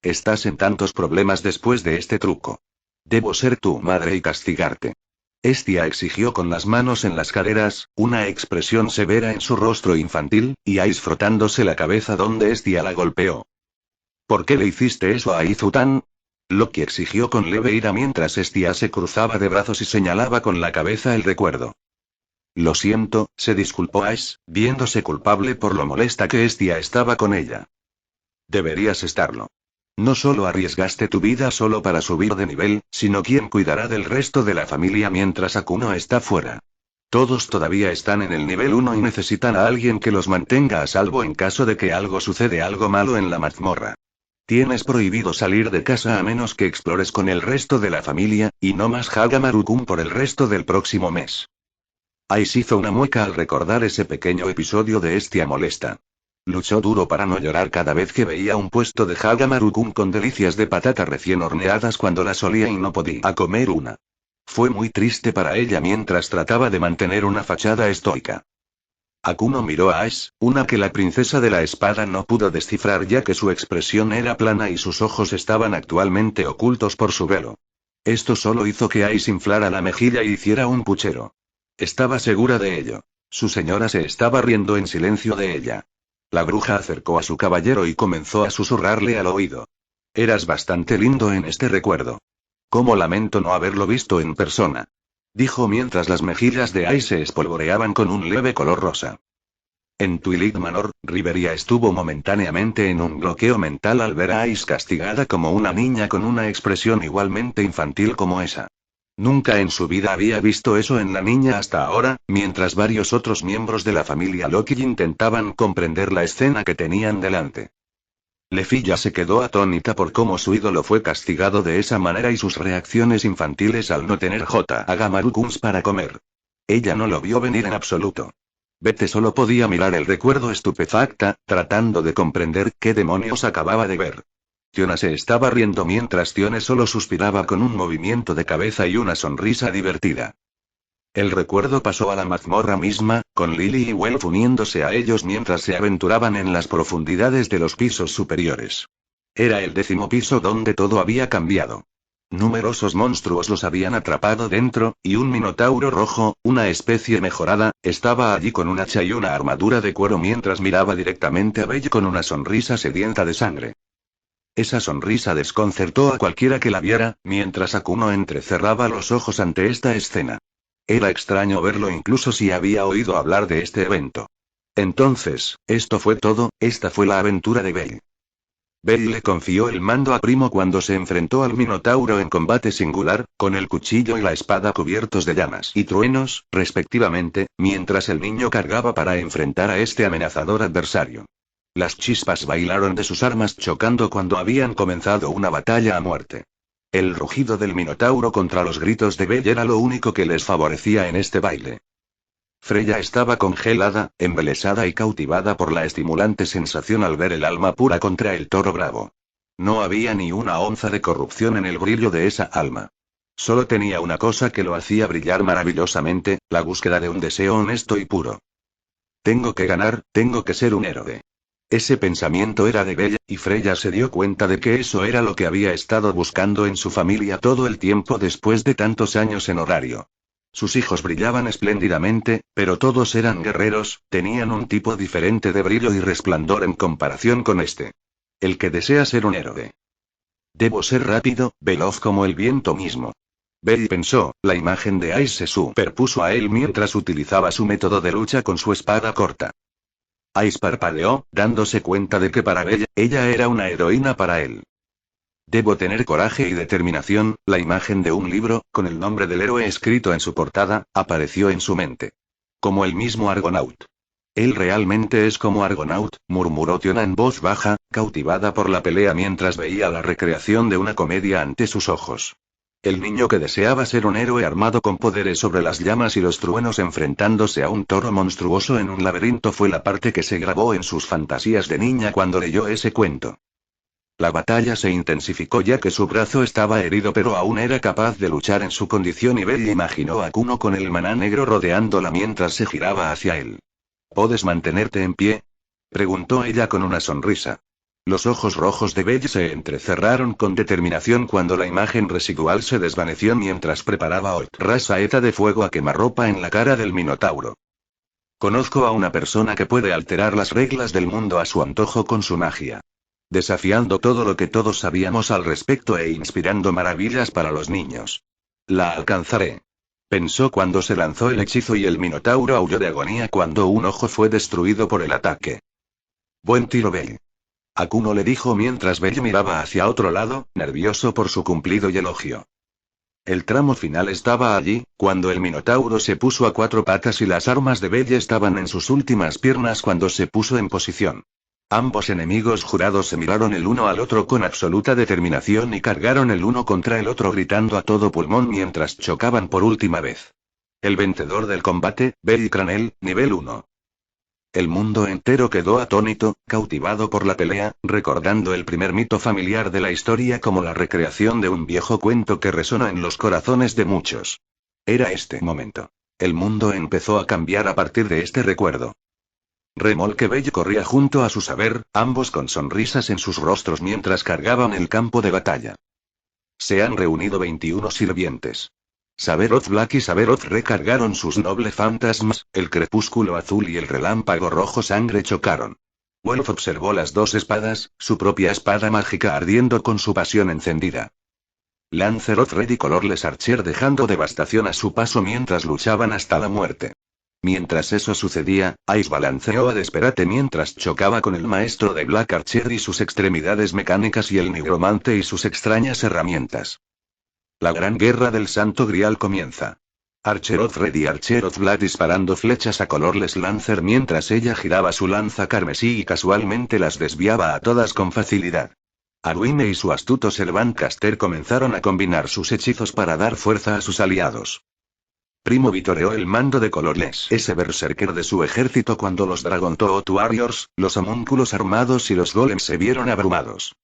Estás en tantos problemas después de este truco. Debo ser tu madre y castigarte. Estia exigió con las manos en las caderas, una expresión severa en su rostro infantil, y Ice frotándose la cabeza donde Estia la golpeó. ¿Por qué le hiciste eso a Izutan? Loki exigió con leve ira mientras Estia se cruzaba de brazos y señalaba con la cabeza el recuerdo. Lo siento, se disculpó Ice, viéndose culpable por lo molesta que Estia estaba con ella. Deberías estarlo. No solo arriesgaste tu vida solo para subir de nivel, sino quién cuidará del resto de la familia mientras Akuno está fuera. Todos todavía están en el nivel 1 y necesitan a alguien que los mantenga a salvo en caso de que algo sucede algo malo en la mazmorra. Tienes prohibido salir de casa a menos que explores con el resto de la familia, y no más Hagamaru-kun por el resto del próximo mes. Ice hizo una mueca al recordar ese pequeño episodio de Estia molesta. Luchó duro para no llorar cada vez que veía un puesto de Hagamaru-kun con delicias de patata recién horneadas cuando las olía y no podía comer una. Fue muy triste para ella mientras trataba de mantener una fachada estoica. Akuno miró a Ace, una que la princesa de la espada no pudo descifrar ya que su expresión era plana y sus ojos estaban actualmente ocultos por su velo. Esto solo hizo que Ace inflara la mejilla y hiciera un puchero. Estaba segura de ello. Su señora se estaba riendo en silencio de ella. La bruja acercó a su caballero y comenzó a susurrarle al oído. Eras bastante lindo en este recuerdo. Cómo lamento no haberlo visto en persona. Dijo mientras las mejillas de Ace se espolvoreaban con un leve color rosa. En Twilight Manor, Riveria estuvo momentáneamente en un bloqueo mental al ver a Ace castigada como una niña con una expresión igualmente infantil como esa. Nunca en su vida había visto eso en la niña hasta ahora, mientras varios otros miembros de la familia Loki intentaban comprender la escena que tenían delante. Lefilla se quedó atónita por cómo su ídolo fue castigado de esa manera y sus reacciones infantiles al no tener Hagamaru-kuns para comer. Ella no lo vio venir en absoluto. Bete solo podía mirar el recuerdo estupefacta, tratando de comprender qué demonios acababa de ver. Tiona se estaba riendo mientras Tione solo suspiraba con un movimiento de cabeza y una sonrisa divertida. El recuerdo pasó a la mazmorra misma, con Lily y Welf uniéndose a ellos mientras se aventuraban en las profundidades de los pisos superiores. Era el 10º piso donde todo había cambiado. Numerosos monstruos los habían atrapado dentro, y un minotauro rojo, una especie mejorada, estaba allí con un hacha y una armadura de cuero mientras miraba directamente a Belle con una sonrisa sedienta de sangre. Esa sonrisa desconcertó a cualquiera que la viera, mientras Akuno entrecerraba los ojos ante esta escena. Era extraño verlo incluso si había oído hablar de este evento. Entonces, esto fue todo, esta fue la aventura de Belle. Belle le confió el mando a Primo cuando se enfrentó al Minotauro en combate singular, con el cuchillo y la espada cubiertos de llamas y truenos, respectivamente, mientras el niño cargaba para enfrentar a este amenazador adversario. Las chispas bailaron de sus armas chocando cuando habían comenzado una batalla a muerte. El rugido del Minotauro contra los gritos de Belle era lo único que les favorecía en este baile. Freya estaba congelada, embelesada y cautivada por la estimulante sensación al ver el alma pura contra el toro bravo. No había ni una onza de corrupción en el brillo de esa alma. Solo tenía una cosa que lo hacía brillar maravillosamente, la búsqueda de un deseo honesto y puro. Tengo que ganar, tengo que ser un héroe. Ese pensamiento era de Belle, y Freya se dio cuenta de que eso era lo que había estado buscando en su familia todo el tiempo después de tantos años en horario. Sus hijos brillaban espléndidamente, pero todos eran guerreros, tenían un tipo diferente de brillo y resplandor en comparación con este. El que desea ser un héroe. Debo ser rápido, veloz como el viento mismo. Belle pensó, la imagen de Ace se superpuso a él mientras utilizaba su método de lucha con su espada corta. Ace parpadeó, dándose cuenta de que para Belle, ella era una heroína para él. Debo tener coraje y determinación, la imagen de un libro, con el nombre del héroe escrito en su portada, apareció en su mente. Como el mismo Argonaut. Él realmente es como Argonaut, murmuró Tiona en voz baja, cautivada por la pelea mientras veía la recreación de una comedia ante sus ojos. El niño que deseaba ser un héroe armado con poderes sobre las llamas y los truenos enfrentándose a un toro monstruoso en un laberinto fue la parte que se grabó en sus fantasías de niña cuando leyó ese cuento. La batalla se intensificó ya que su brazo estaba herido pero aún era capaz de luchar en su condición y Belle imaginó a Kuno con el maná negro rodeándola mientras se giraba hacia él. ¿Puedes mantenerte en pie?, preguntó ella con una sonrisa. Los ojos rojos de Belle se entrecerraron con determinación cuando la imagen residual se desvaneció mientras preparaba otra saeta de fuego a quemarropa en la cara del Minotauro. Conozco a una persona que puede alterar las reglas del mundo a su antojo con su magia. Desafiando todo lo que todos sabíamos al respecto e inspirando maravillas para los niños. La alcanzaré. Pensó cuando se lanzó el hechizo y el Minotauro aulló de agonía cuando un ojo fue destruido por el ataque. Buen tiro, Belle. Akuno le dijo mientras Belle miraba hacia otro lado, nervioso por su cumplido y elogio. El tramo final estaba allí, cuando el Minotauro se puso a 4 patas y las armas de Belle estaban en sus últimas piernas cuando se puso en posición. Ambos enemigos jurados se miraron el uno al otro con absoluta determinación y cargaron el uno contra el otro gritando a todo pulmón mientras chocaban por última vez. El vencedor del combate, Belle Cranel, nivel 1. El mundo entero quedó atónito, cautivado por la pelea, recordando el primer mito familiar de la historia como la recreación de un viejo cuento que resonó en los corazones de muchos. Era este momento. El mundo empezó a cambiar a partir de este recuerdo. Remolque Belle corría junto a su saber, ambos con sonrisas en sus rostros mientras cargaban el campo de batalla. Se han reunido 21 sirvientes. Saberoth Black y Saberoth recargaron sus nobles fantasmas, el crepúsculo azul y el relámpago rojo sangre chocaron. Wolf observó las dos espadas, su propia espada mágica ardiendo con su pasión encendida. Lancelot Red y Colorless Archer dejando devastación a su paso mientras luchaban hasta la muerte. Mientras eso sucedía, Ice balanceó a Desperate mientras chocaba con el maestro de Black Archer y sus extremidades mecánicas y el nigromante y sus extrañas herramientas. La gran guerra del Santo Grial comienza. Archeroth Red y Archeroth Black disparando flechas a Colorless Lancer mientras ella giraba su lanza carmesí y casualmente las desviaba a todas con facilidad. Arwine y su astuto Servant-Caster comenzaron a combinar sus hechizos para dar fuerza a sus aliados. Primo vitoreó el mando de Colorless, ese berserker de su ejército cuando los Dragon Toad Warriors, los homúnculos armados y los golems se vieron abrumados.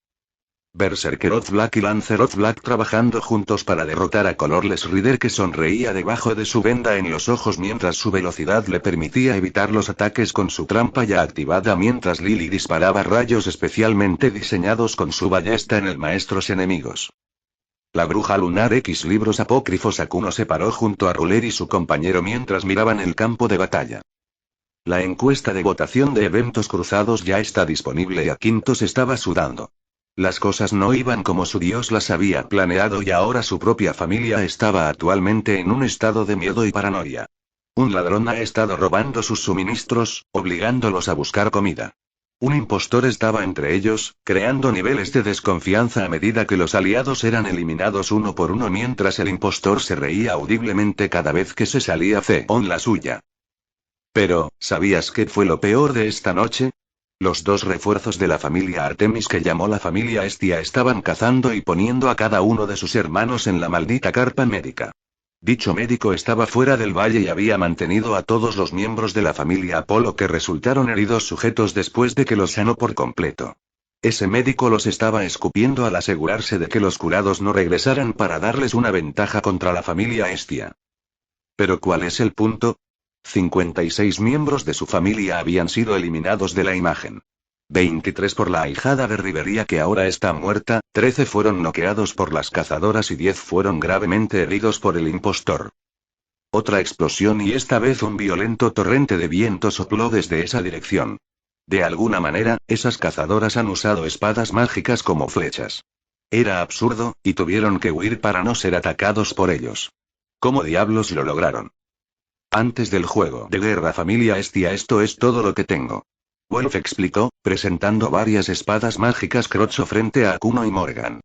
Berserkeroth Black y Lanceroth Black trabajando juntos para derrotar a Colorless Rider que sonreía debajo de su venda en los ojos mientras su velocidad le permitía evitar los ataques con su trampa ya activada mientras Lily disparaba rayos especialmente diseñados con su ballesta en el maestros enemigos. La bruja lunar X libros apócrifos Akuno se paró junto a Ruler y su compañero mientras miraban el campo de batalla. La encuesta de votación de eventos cruzados ya está disponible y Akintos estaba sudando. Las cosas no iban como su dios las había planeado y ahora su propia familia estaba actualmente en un estado de miedo y paranoia. Un ladrón ha estado robando sus suministros, obligándolos a buscar comida. Un impostor estaba entre ellos, creando niveles de desconfianza a medida que los aliados eran eliminados uno por uno mientras el impostor se reía audiblemente cada vez que se salía con la suya. Pero, ¿sabías qué fue lo peor de esta noche? Los dos refuerzos de la familia Artemis que llamó la familia Estia estaban cazando y poniendo a cada uno de sus hermanos en la maldita carpa médica. Dicho médico estaba fuera del valle y había mantenido a todos los miembros de la familia Apolo que resultaron heridos sujetos después de que los sanó por completo. Ese médico los estaba escupiendo al asegurarse de que los curados no regresaran para darles una ventaja contra la familia Estia. ¿Pero cuál es el punto? 56 miembros de su familia habían sido eliminados de la imagen. 23 por la ahijada de Rivería que ahora está muerta, 13 fueron noqueados por las cazadoras y 10 fueron gravemente heridos por el impostor. Otra explosión y esta vez un violento torrente de viento sopló desde esa dirección. De alguna manera, esas cazadoras han usado espadas mágicas como flechas. Era absurdo, y tuvieron que huir para no ser atacados por ellos. ¿Cómo diablos lo lograron? Antes del juego de guerra familia Estia esto es todo lo que tengo. Wolf explicó, presentando varias espadas mágicas Crocho frente a Akuno y Morgan.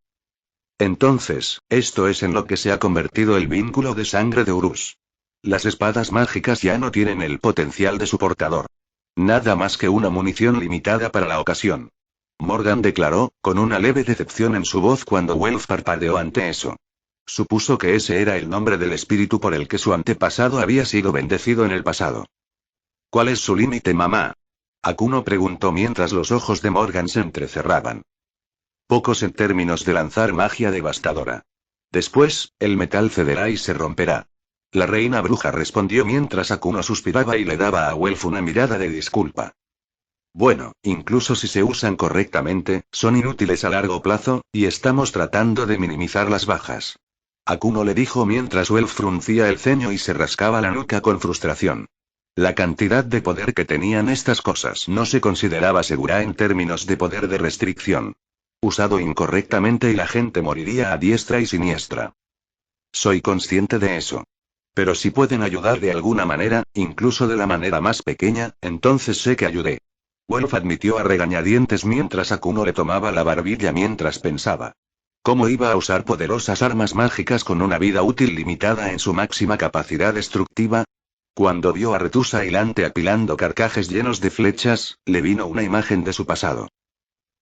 Entonces, esto es en lo que se ha convertido el vínculo de sangre de Urus. Las espadas mágicas ya no tienen el potencial de su portador. Nada más que una munición limitada para la ocasión. Morgan declaró, con una leve decepción en su voz cuando Wolf parpadeó ante eso. Supuso que ese era el nombre del espíritu por el que su antepasado había sido bendecido en el pasado. ¿Cuál es su límite, mamá? Akuno preguntó mientras los ojos de Morgan se entrecerraban. Pocos en términos de lanzar magia devastadora. Después, el metal cederá y se romperá. La reina bruja respondió mientras Akuno suspiraba y le daba a Wolf una mirada de disculpa. Bueno, incluso si se usan correctamente, son inútiles a largo plazo, y estamos tratando de minimizar las bajas. Akuno le dijo mientras Welf fruncía el ceño y se rascaba la nuca con frustración. La cantidad de poder que tenían estas cosas no se consideraba segura en términos de poder de restricción. Usado incorrectamente y la gente moriría a diestra y siniestra. Soy consciente de eso. Pero si pueden ayudar de alguna manera, incluso de la manera más pequeña, entonces sé que ayudé. Wolf admitió a regañadientes mientras Akuno le tomaba la barbilla mientras pensaba. ¿Cómo iba a usar poderosas armas mágicas con una vida útil limitada en su máxima capacidad destructiva? Cuando vio a Retusa hilante apilando carcajes llenos de flechas, le vino una imagen de su pasado.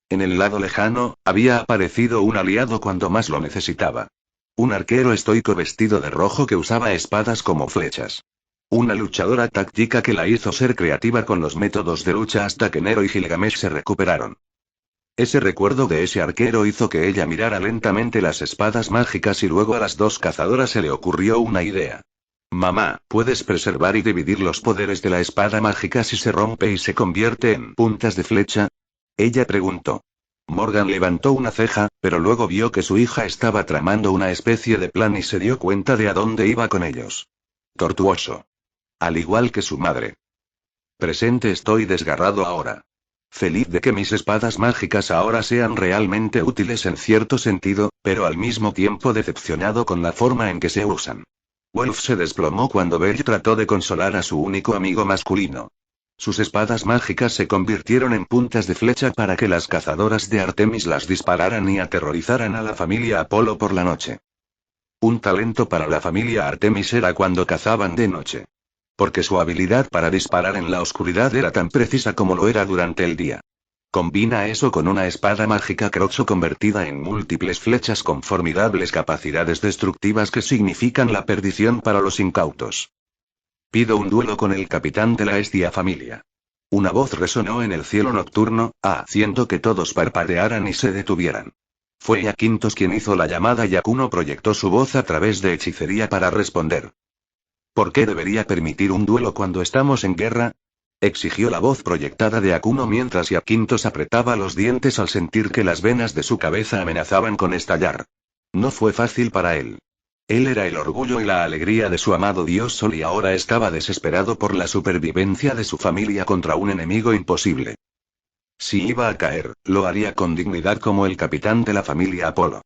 En el lado lejano, había aparecido un aliado cuando más lo necesitaba. Un arquero estoico vestido de rojo que usaba espadas como flechas. Una luchadora táctica que la hizo ser creativa con los métodos de lucha hasta que Nero y Gilgamesh se recuperaron. Ese recuerdo de ese arquero hizo que ella mirara lentamente las espadas mágicas y luego a las dos cazadoras se le ocurrió una idea. Mamá, ¿puedes preservar y dividir los poderes de la espada mágica si se rompe y se convierte en puntas de flecha? Ella preguntó. Morgan levantó una ceja, pero luego vio que su hija estaba tramando una especie de plan y se dio cuenta de a dónde iba con ellos. Tortuoso. Al igual que su madre. Presente, estoy desgarrado ahora. Feliz de que mis espadas mágicas ahora sean realmente útiles en cierto sentido, pero al mismo tiempo decepcionado con la forma en que se usan. Wolf se desplomó cuando Bell trató de consolar a su único amigo masculino. Sus espadas mágicas se convirtieron en puntas de flecha para que las cazadoras de Artemis las dispararan y aterrorizaran a la familia Apolo por la noche. Un talento para la familia Artemis era cuando cazaban de noche. Porque su habilidad para disparar en la oscuridad era tan precisa como lo era durante el día. Combina eso con una espada mágica Croxo convertida en múltiples flechas con formidables capacidades destructivas que significan la perdición para los incautos. Pido un duelo con el capitán de la Estia familia. Una voz resonó en el cielo nocturno, haciendo que todos parpadearan y se detuvieran. Fue Iaquintos quien hizo la llamada y Akuno proyectó su voz a través de hechicería para responder. ¿Por qué debería permitir un duelo cuando estamos en guerra? Exigió la voz proyectada de Akuno mientras Iaquintos apretaba los dientes al sentir que las venas de su cabeza amenazaban con estallar. No fue fácil para él. Él era el orgullo y la alegría de su amado dios Sol y ahora estaba desesperado por la supervivencia de su familia contra un enemigo imposible. Si iba a caer, lo haría con dignidad como el capitán de la familia Apolo.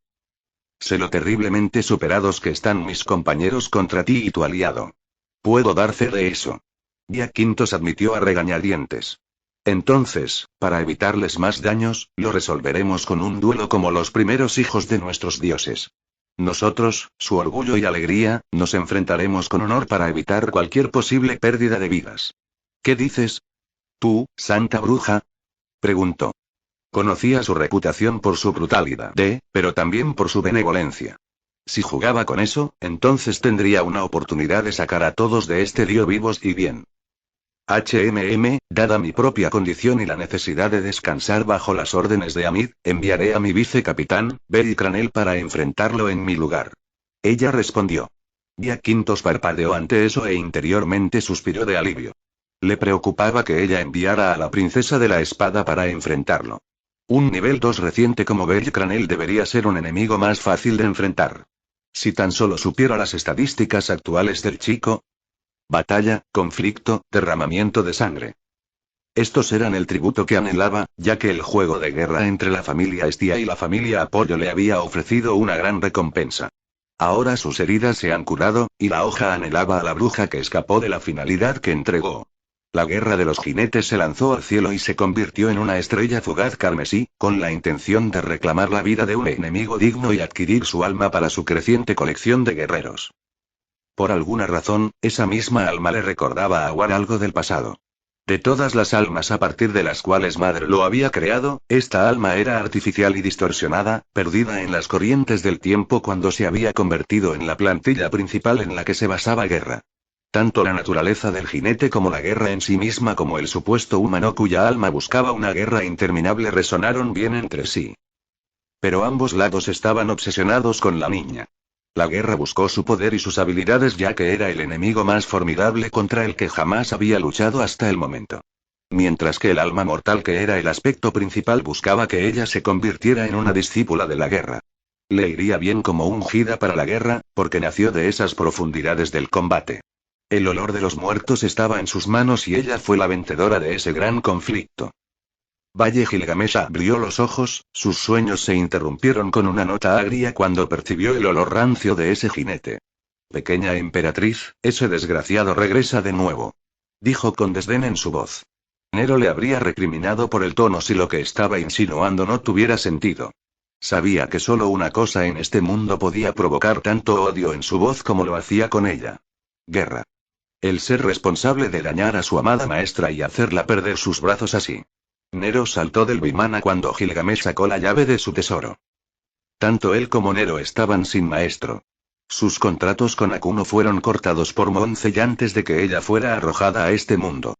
Sé lo terriblemente superados que están mis compañeros contra ti y tu aliado. Puedo dar fe de eso. Iaquintos admitió a regañadientes. Entonces, para evitarles más daños, lo resolveremos con un duelo como los primeros hijos de nuestros dioses. Nosotros, su orgullo y alegría, nos enfrentaremos con honor para evitar cualquier posible pérdida de vidas. ¿Qué dices? ¿Tú, santa bruja? Preguntó. Conocía su reputación por su brutalidad, pero también por su benevolencia. Si jugaba con eso, entonces tendría una oportunidad de sacar a todos de este lío vivos y bien. Dada mi propia condición y la necesidad de descansar bajo las órdenes de Amid, enviaré a mi vicecapitán, Bell Cranel para enfrentarlo en mi lugar. Ella respondió. Iaquintos parpadeó ante eso e interiormente suspiró de alivio. Le preocupaba que ella enviara a la princesa de la espada para enfrentarlo. Un nivel 2 reciente como Bell Cranel debería ser un enemigo más fácil de enfrentar. Si tan solo supiera las estadísticas actuales del chico. Batalla, conflicto, derramamiento de sangre. Estos eran el tributo que anhelaba, ya que el juego de guerra entre la familia Estia y la familia Apollo le había ofrecido una gran recompensa. Ahora sus heridas se han curado, y la hoja anhelaba a la bruja que escapó de la finalidad que entregó. La guerra de los jinetes se lanzó al cielo y se convirtió en una estrella fugaz carmesí, con la intención de reclamar la vida de un enemigo digno y adquirir su alma para su creciente colección de guerreros. Por alguna razón, esa misma alma le recordaba a War algo del pasado. De todas las almas a partir de las cuales Madre lo había creado, esta alma era artificial y distorsionada, perdida en las corrientes del tiempo cuando se había convertido en la plantilla principal en la que se basaba guerra. Tanto la naturaleza del jinete como la guerra en sí misma como el supuesto humano cuya alma buscaba una guerra interminable resonaron bien entre sí. Pero ambos lados estaban obsesionados con la niña. La guerra buscó su poder y sus habilidades ya que era el enemigo más formidable contra el que jamás había luchado hasta el momento. mientras que el alma mortal que era el aspecto principal buscaba que ella se convirtiera en una discípula de la guerra. Le iría bien como ungida para la guerra, porque nació de esas profundidades del combate. El olor de los muertos estaba en sus manos y ella fue la vencedora de ese gran conflicto. Valle Gilgamesh abrió los ojos, sus sueños se interrumpieron con una nota agria cuando percibió el olor rancio de ese jinete. Pequeña emperatriz, ese desgraciado regresa de nuevo. Dijo con desdén en su voz. Nero le habría recriminado por el tono si lo que estaba insinuando no tuviera sentido. Sabía que solo una cosa en este mundo podía provocar tanto odio en su voz como lo hacía con ella. Guerra. El ser responsable de dañar a su amada maestra y hacerla perder sus brazos así. Nero saltó del Vimana cuando Gilgamesh sacó la llave de su tesoro. Tanto él como Nero estaban sin maestro. Sus contratos con Akuno fueron cortados por Moncey antes de que ella fuera arrojada a este mundo.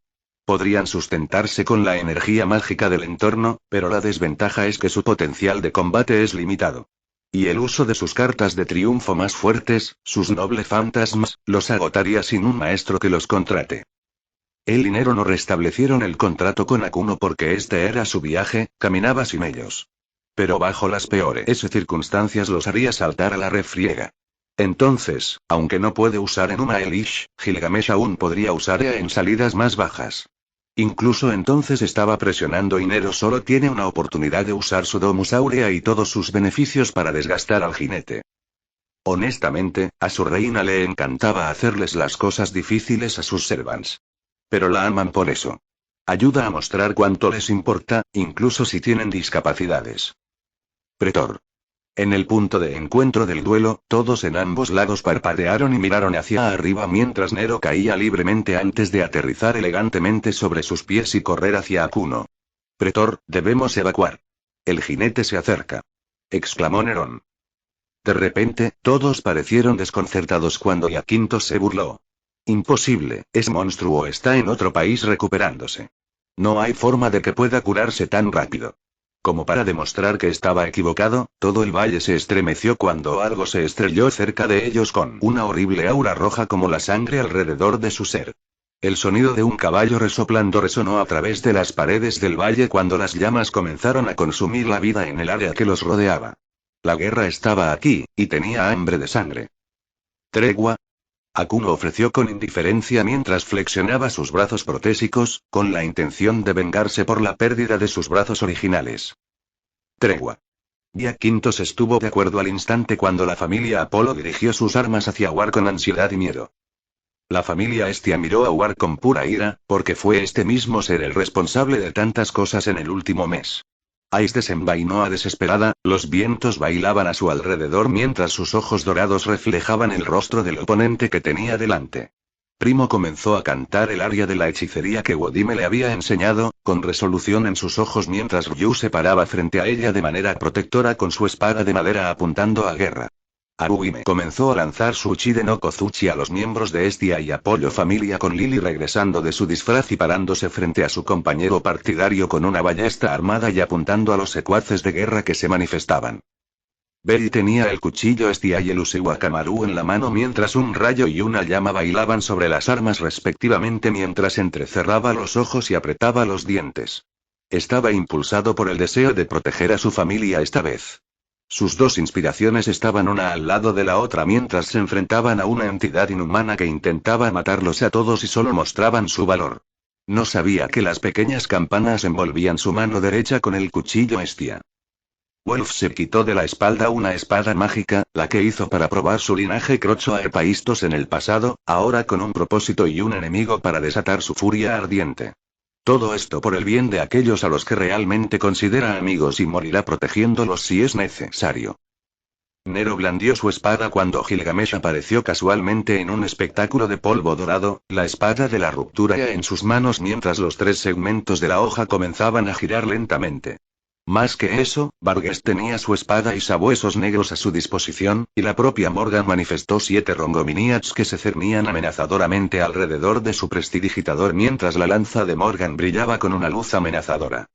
Podrían sustentarse con la energía mágica del entorno, pero la desventaja es que su potencial de combate es limitado. Y el uso de sus cartas de triunfo más fuertes, sus nobles fantasmas, los agotaría sin un maestro que los contrate. Él y Nero no restablecieron el contrato con Akuno porque este era su viaje, caminaba sin ellos. Pero bajo las peores circunstancias los haría saltar a la refriega. Entonces, aunque no puede usar Enuma Elish, Gilgamesh aún podría usar Ea en salidas más bajas. Incluso entonces estaba presionando y Nero solo tiene una oportunidad de usar su Domus Aurea y todos sus beneficios para desgastar al jinete. Honestamente, a su reina le encantaba hacerles las cosas difíciles a sus servants. Pero la aman por eso. Ayuda a mostrar cuánto les importa, incluso si tienen discapacidades. Pretor. En el punto de encuentro del duelo, todos en ambos lados parpadearon y miraron hacia arriba mientras Nero caía libremente antes de aterrizar elegantemente sobre sus pies y correr hacia Akuno. Pretor, debemos evacuar. El jinete se acerca. Exclamó Nerón. De repente, todos parecieron desconcertados cuando Iaquinto se burló. Imposible, ese monstruo está en otro país recuperándose. No hay forma de que pueda curarse tan rápido. Como para demostrar que estaba equivocado, todo el valle se estremeció cuando algo se estrelló cerca de ellos con una horrible aura roja como la sangre alrededor de su ser. El sonido de un caballo resoplando resonó a través de las paredes del valle cuando las llamas comenzaron a consumir la vida en el área que los rodeaba. La guerra estaba aquí, y tenía hambre de sangre. ¿Tregua? Akuno ofreció con indiferencia mientras flexionaba sus brazos protésicos, con la intención de vengarse por la pérdida de sus brazos originales. Tregua. Iaquintos estuvo de acuerdo al instante cuando la familia Apolo dirigió sus armas hacia War con ansiedad y miedo. La familia Hestia miró a War con pura ira, porque fue este mismo ser el responsable de tantas cosas en el último mes. Ais desenvainó a desesperada, los vientos bailaban a su alrededor mientras sus ojos dorados reflejaban el rostro del oponente que tenía delante. Primo comenzó a cantar el aria de la hechicería que Wodime le había enseñado, con resolución en sus ojos mientras Ryu se paraba frente a ella de manera protectora con su espada de madera apuntando a guerra. Aruime comenzó a lanzar su Uchi de no Kozuchi a los miembros de Hestia y Apollo familia con Lily regresando de su disfraz y parándose frente a su compañero partidario con una ballesta armada y apuntando a los secuaces de guerra que se manifestaban. Beri tenía el cuchillo Hestia y el Uchiwa Kamaru en la mano mientras un rayo y una llama bailaban sobre las armas respectivamente mientras entrecerraba los ojos y apretaba los dientes. Estaba impulsado por el deseo de proteger a su familia esta vez. Sus dos inspiraciones estaban una al lado de la otra mientras se enfrentaban a una entidad inhumana que intentaba matarlos a todos y solo mostraban su valor. No sabía que las pequeñas campanas envolvían su mano derecha con el cuchillo Hestia. Wolf se quitó de la espalda una espada mágica, la que hizo para probar su linaje Crocho a Epaistos en el pasado, ahora con un propósito y un enemigo para desatar su furia ardiente. Todo esto por el bien de aquellos a los que realmente considera amigos y morirá protegiéndolos si es necesario. Nero blandió su espada cuando Gilgamesh apareció casualmente en un espectáculo de polvo dorado, la espada de la ruptura en sus manos mientras los tres segmentos de la hoja comenzaban a girar lentamente. Más que eso, Vargas tenía su espada y sabuesos negros a su disposición, y la propia Morgan manifestó 7 rongominiats que se cernían amenazadoramente alrededor de su prestidigitador mientras la lanza de Morgan brillaba con una luz amenazadora.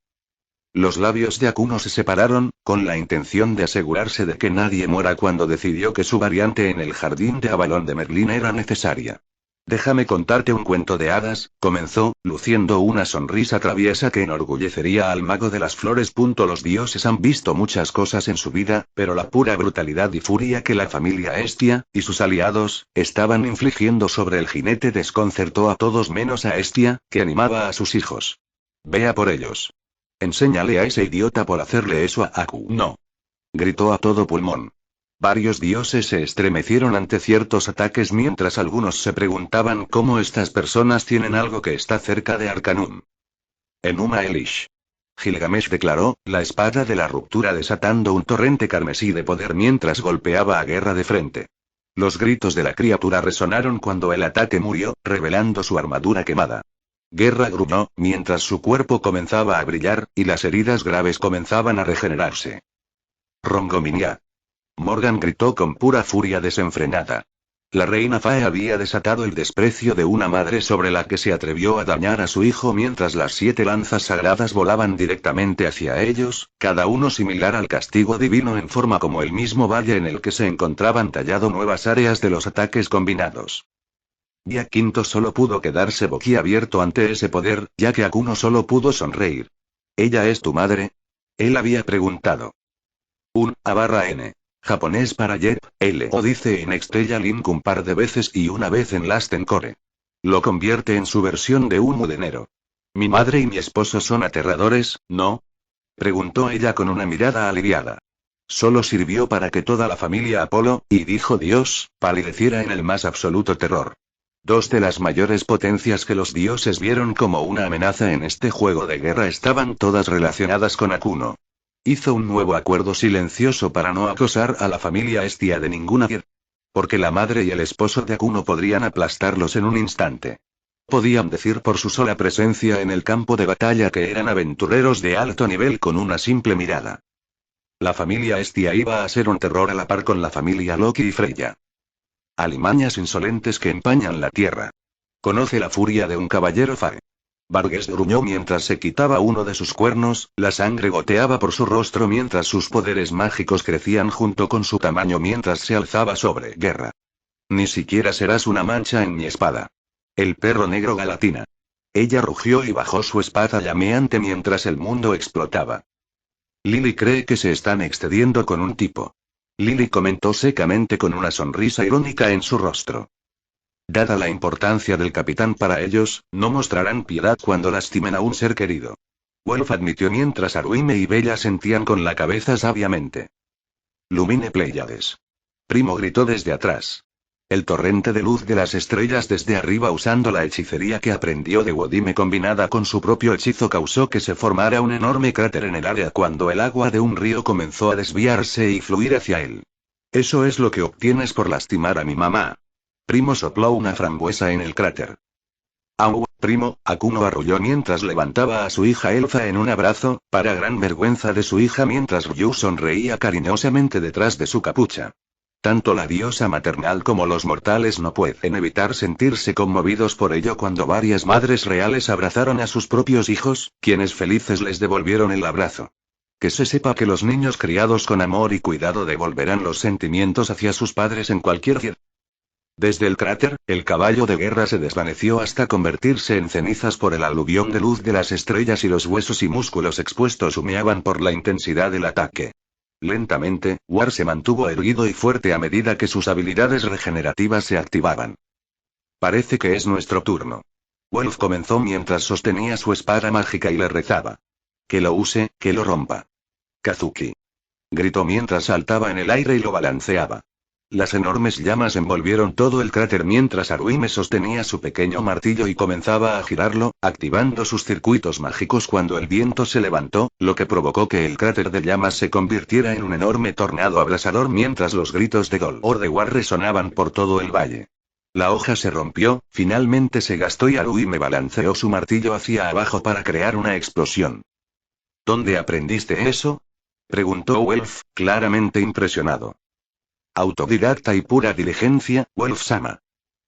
Los labios de Akuno se separaron, con la intención de asegurarse de que nadie muera cuando decidió que su variante en el jardín de Avalon de Merlín era necesaria. Déjame contarte un cuento de hadas, comenzó, luciendo una sonrisa traviesa que enorgullecería al mago de las flores. Los dioses han visto muchas cosas en su vida, pero la pura brutalidad y furia que la familia Hestia, y sus aliados, estaban infligiendo sobre el jinete desconcertó a todos menos a Hestia, que animaba a sus hijos. Vea por ellos. Enséñale a ese idiota por hacerle eso a Akuno. Gritó a todo pulmón. Varios dioses se estremecieron ante ciertos ataques mientras algunos se preguntaban cómo estas personas tienen algo que está cerca de Arcanum. Enuma Elish. Gilgamesh declaró, la espada de la ruptura desatando un torrente carmesí de poder mientras golpeaba a Guerra de frente. Los gritos de la criatura resonaron cuando el ataque murió, revelando su armadura quemada. Guerra gruñó, mientras su cuerpo comenzaba a brillar, y las heridas graves comenzaban a regenerarse. Rongominia. Morgan gritó con pura furia desenfrenada. La reina Fae había desatado el desprecio de una madre sobre la que se atrevió a dañar a su hijo mientras las 7 lanzas sagradas volaban directamente hacia ellos, cada uno similar al castigo divino en forma como el mismo valle en el que se encontraban tallado nuevas áreas de los ataques combinados. Día Quinto solo pudo quedarse boquiabierto ante ese poder, ya que Akuno solo pudo sonreír. ¿Ella es tu madre? Él había preguntado. Un A/N. Japonés para Yep, lo dice en Estrella Link un par de veces y una vez en Lasten Core. Lo convierte en su versión de un mudenero. ¿Mi madre y mi esposo son aterradores, no? Preguntó ella con una mirada aliviada. Solo sirvió para que toda la familia Apolo, y dijo Dios, palideciera en el más absoluto terror. Dos de las mayores potencias que los dioses vieron como una amenaza en este juego de guerra estaban todas relacionadas con Akuno. Hizo un nuevo acuerdo silencioso para no acosar a la familia Hestia de ninguna manera. Porque la madre y el esposo de Akuno podrían aplastarlos en un instante. Podían decir por su sola presencia en el campo de batalla que eran aventureros de alto nivel con una simple mirada. La familia Hestia iba a ser un terror a la par con la familia Loki y Freya. Alimañas insolentes que empañan la tierra. Conoce la furia de un caballero Fae. Vargas gruñó mientras se quitaba uno de sus cuernos, la sangre goteaba por su rostro mientras sus poderes mágicos crecían junto con su tamaño mientras se alzaba sobre Guerra. Ni siquiera serás una mancha en mi espada. El perro negro Galatina. Ella rugió y bajó su espada llameante mientras el mundo explotaba. Lily cree que se están excediendo con un tipo. Lily comentó secamente con una sonrisa irónica en su rostro. Dada la importancia del capitán para ellos, no mostrarán piedad cuando lastimen a un ser querido. Wolf admitió mientras Aruime y Bella sentían con la cabeza sabiamente. Lumine Pleiades. Primo gritó desde atrás. El torrente de luz de las estrellas desde arriba usando la hechicería que aprendió de Wodime combinada con su propio hechizo causó que se formara un enorme cráter en el área cuando el agua de un río comenzó a desviarse y fluir hacia él. Eso es lo que obtienes por lastimar a mi mamá. Primo sopló una frambuesa en el cráter. Au, primo, Akuno arrulló mientras levantaba a su hija Elfa en un abrazo, para gran vergüenza de su hija mientras Ryu sonreía cariñosamente detrás de su capucha. Tanto la diosa maternal como los mortales no pueden evitar sentirse conmovidos por ello cuando varias madres reales abrazaron a sus propios hijos, quienes felices les devolvieron el abrazo. Que se sepa que los niños criados con amor y cuidado devolverán los sentimientos hacia sus padres en cualquier ciudad. Desde el cráter, el caballo de guerra se desvaneció hasta convertirse en cenizas por el aluvión de luz de las estrellas y los huesos y músculos expuestos humeaban por la intensidad del ataque. Lentamente, War se mantuvo erguido y fuerte a medida que sus habilidades regenerativas se activaban. Parece que es nuestro turno. Wolf comenzó mientras sostenía su espada mágica y le rezaba. Que lo use, que lo rompa. Kazuki. Gritó mientras saltaba en el aire y lo balanceaba. Las enormes llamas envolvieron todo el cráter mientras Aruime sostenía su pequeño martillo y comenzaba a girarlo, activando sus circuitos mágicos cuando el viento se levantó, lo que provocó que el cráter de llamas se convirtiera en un enorme tornado abrasador mientras los gritos de dolor de War resonaban por todo el valle. La hoja se rompió, finalmente se gastó y Aruime balanceó su martillo hacia abajo para crear una explosión. ¿Dónde aprendiste eso? Preguntó Wolf, claramente impresionado. Autodidacta y pura diligencia, Wolf-sama.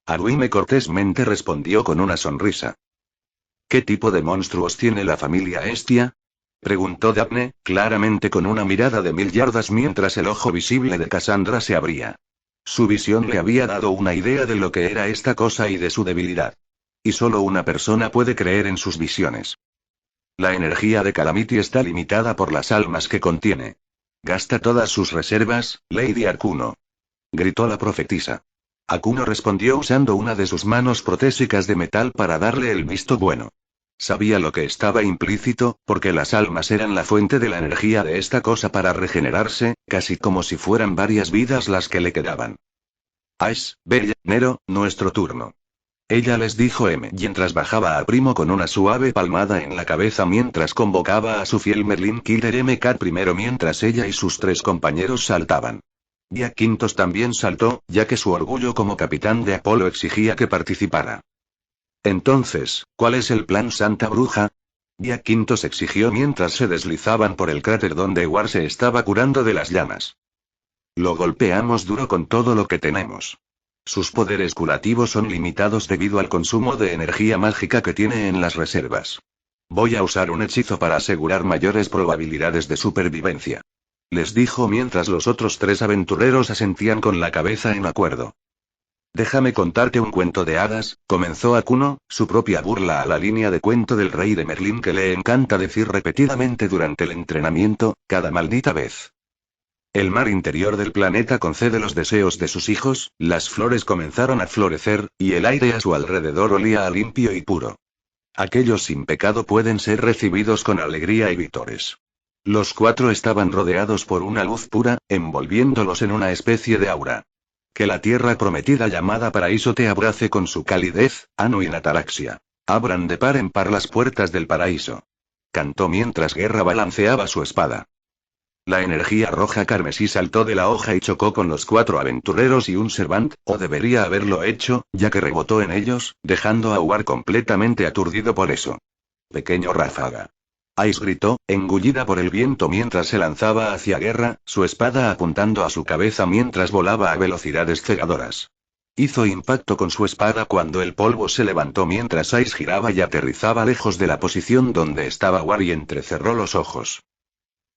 Aruime cortésmente respondió con una sonrisa. ¿Qué tipo de monstruos tiene la familia Hestia? Preguntó Daphne, claramente con una mirada de 1000 yardas mientras el ojo visible de Cassandra se abría. Su visión le había dado una idea de lo que era esta cosa y de su debilidad. Y solo una persona puede creer en sus visiones. La energía de Calamity está limitada por las almas que contiene. Gasta todas sus reservas, Lady Arcuno. Gritó la profetisa. Akuno respondió usando una de sus manos protésicas de metal para darle el visto bueno. Sabía lo que estaba implícito, porque las almas eran la fuente de la energía de esta cosa para regenerarse, casi como si fueran varias vidas las que le quedaban. Ash, Bella, Nero, nuestro turno. Ella les dijo mientras bajaba a Primo con una suave palmada en la cabeza mientras convocaba a su fiel Merlin Killer MK primero mientras ella y sus 3 compañeros saltaban. Dia Quintos también saltó, ya que su orgullo como capitán de Apolo exigía que participara. Entonces, ¿cuál es el plan, Santa Bruja? Dia Quintos exigió mientras se deslizaban por el cráter donde War se estaba curando de las llamas. Lo golpeamos duro con todo lo que tenemos. Sus poderes curativos son limitados debido al consumo de energía mágica que tiene en las reservas. Voy a usar un hechizo para asegurar mayores probabilidades de supervivencia. Les dijo mientras los otros 3 aventureros asentían con la cabeza en acuerdo. Déjame contarte un cuento de hadas, comenzó Akuno, su propia burla a la línea de cuento del rey de Merlín que le encanta decir repetidamente durante el entrenamiento, cada maldita vez. El mar interior del planeta concede los deseos de sus hijos, las flores comenzaron a florecer, y el aire a su alrededor olía a limpio y puro. Aquellos sin pecado pueden ser recibidos con alegría y vítores. Los 4 estaban rodeados por una luz pura, envolviéndolos en una especie de aura. Que la tierra prometida llamada paraíso te abrace con su calidez, Anu y Nataraxia. Abran de par en par las puertas del paraíso. Cantó mientras Guerra balanceaba su espada. La energía roja carmesí saltó de la hoja y chocó con los 4 aventureros y un servant, o debería haberlo hecho, ya que rebotó en ellos, dejando a War completamente aturdido por eso. Pequeño ráfaga. Ice gritó, engullida por el viento mientras se lanzaba hacia Guerra, su espada apuntando a su cabeza mientras volaba a velocidades cegadoras. Hizo impacto con su espada cuando el polvo se levantó mientras Ice giraba y aterrizaba lejos de la posición donde estaba War y entrecerró los ojos.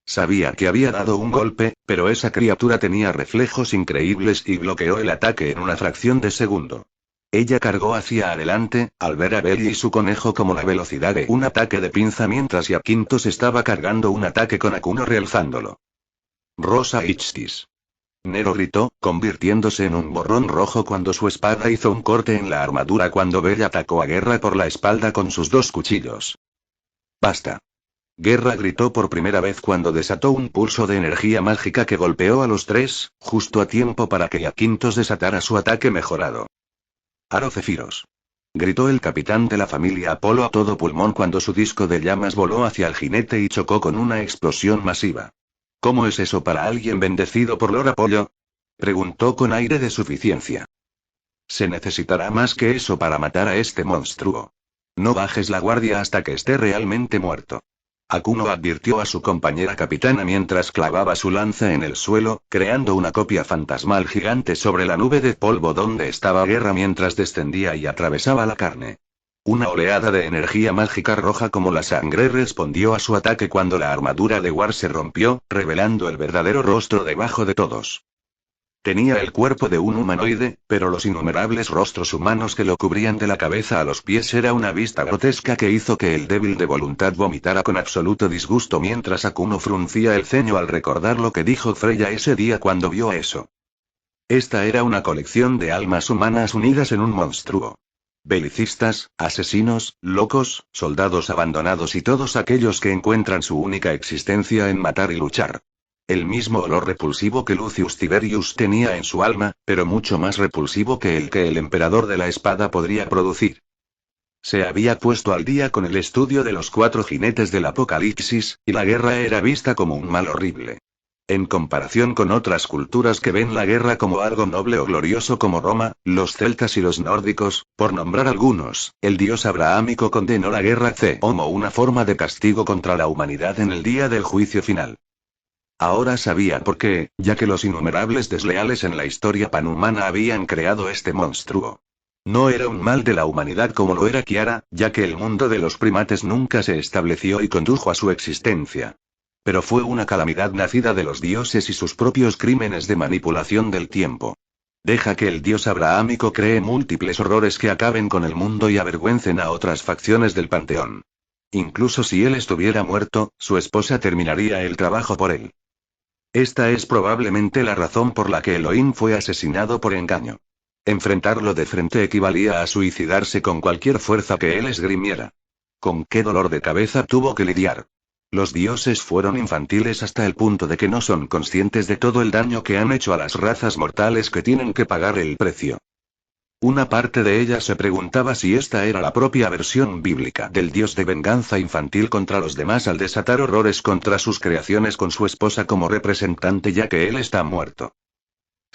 Sabía que había dado un golpe, pero esa criatura tenía reflejos increíbles y bloqueó el ataque en una fracción de segundo. Ella cargó hacia adelante, al ver a Belly y su conejo como la velocidad de un ataque de pinza mientras Dia Quintos estaba cargando un ataque con Akuno realzándolo. Rosa Ichtis. Nero gritó, convirtiéndose en un borrón rojo cuando su espada hizo un corte en la armadura cuando Bella atacó a Guerra por la espalda con sus 2 cuchillos. Basta. Guerra gritó por primera vez cuando desató un pulso de energía mágica que golpeó a los 3, justo a tiempo para que Dia Quintos desatara su ataque mejorado. Aro Cefiros. Gritó el capitán de la familia Apolo a todo pulmón cuando su disco de llamas voló hacia el jinete y chocó con una explosión masiva. ¿Cómo es eso para alguien bendecido por Lord Apollo? Preguntó con aire de suficiencia. Se necesitará más que eso para matar a este monstruo. No bajes la guardia hasta que esté realmente muerto. Akuno advirtió a su compañera capitana mientras clavaba su lanza en el suelo, creando una copia fantasmal gigante sobre la nube de polvo donde estaba Guerra mientras descendía y atravesaba la carne. Una oleada de energía mágica roja como la sangre respondió a su ataque cuando la armadura de War se rompió, revelando el verdadero rostro debajo de todos. Tenía el cuerpo de un humanoide, pero los innumerables rostros humanos que lo cubrían de la cabeza a los pies era una vista grotesca que hizo que el débil de voluntad vomitara con absoluto disgusto mientras Akuno fruncía el ceño al recordar lo que dijo Freya ese día cuando vio eso. Esta era una colección de almas humanas unidas en un monstruo. Belicistas, asesinos, locos, soldados abandonados y todos aquellos que encuentran su única existencia en matar y luchar. El mismo olor repulsivo que Lucius Tiberius tenía en su alma, pero mucho más repulsivo que el emperador de la espada podría producir. Se había puesto al día con el estudio de los 4 jinetes del apocalipsis, y la guerra era vista como un mal horrible. En comparación con otras culturas que ven la guerra como algo noble o glorioso como Roma, los celtas y los nórdicos, por nombrar algunos, el dios abrahámico condenó la guerra como una forma de castigo contra la humanidad en el día del juicio final. Ahora sabía por qué, ya que los innumerables desleales en la historia panhumana habían creado este monstruo. No era un mal de la humanidad como lo era Kiara, ya que el mundo de los primates nunca se estableció y condujo a su existencia. Pero fue una calamidad nacida de los dioses y sus propios crímenes de manipulación del tiempo. Deja que el dios abrahámico cree múltiples horrores que acaben con el mundo y avergüencen a otras facciones del panteón. Incluso si él estuviera muerto, su esposa terminaría el trabajo por él. Esta es probablemente la razón por la que Elohim fue asesinado por engaño. Enfrentarlo de frente equivalía a suicidarse con cualquier fuerza que él esgrimiera. Con qué dolor de cabeza tuvo que lidiar. Los dioses fueron infantiles hasta el punto de que no son conscientes de todo el daño que han hecho a las razas mortales que tienen que pagar el precio. Una parte de ella se preguntaba si esta era la propia versión bíblica del dios de venganza infantil contra los demás al desatar horrores contra sus creaciones con su esposa como representante ya que él está muerto.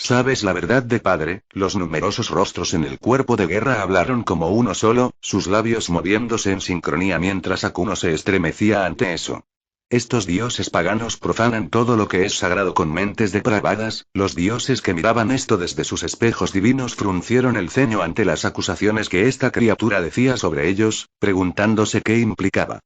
¿Sabes la verdad de padre? Los numerosos rostros en el cuerpo de guerra hablaron como uno solo, sus labios moviéndose en sincronía mientras Akuno se estremecía ante eso. Estos dioses paganos profanan todo lo que es sagrado con mentes depravadas. Los dioses que miraban esto desde sus espejos divinos fruncieron el ceño ante las acusaciones que esta criatura decía sobre ellos, preguntándose qué implicaba.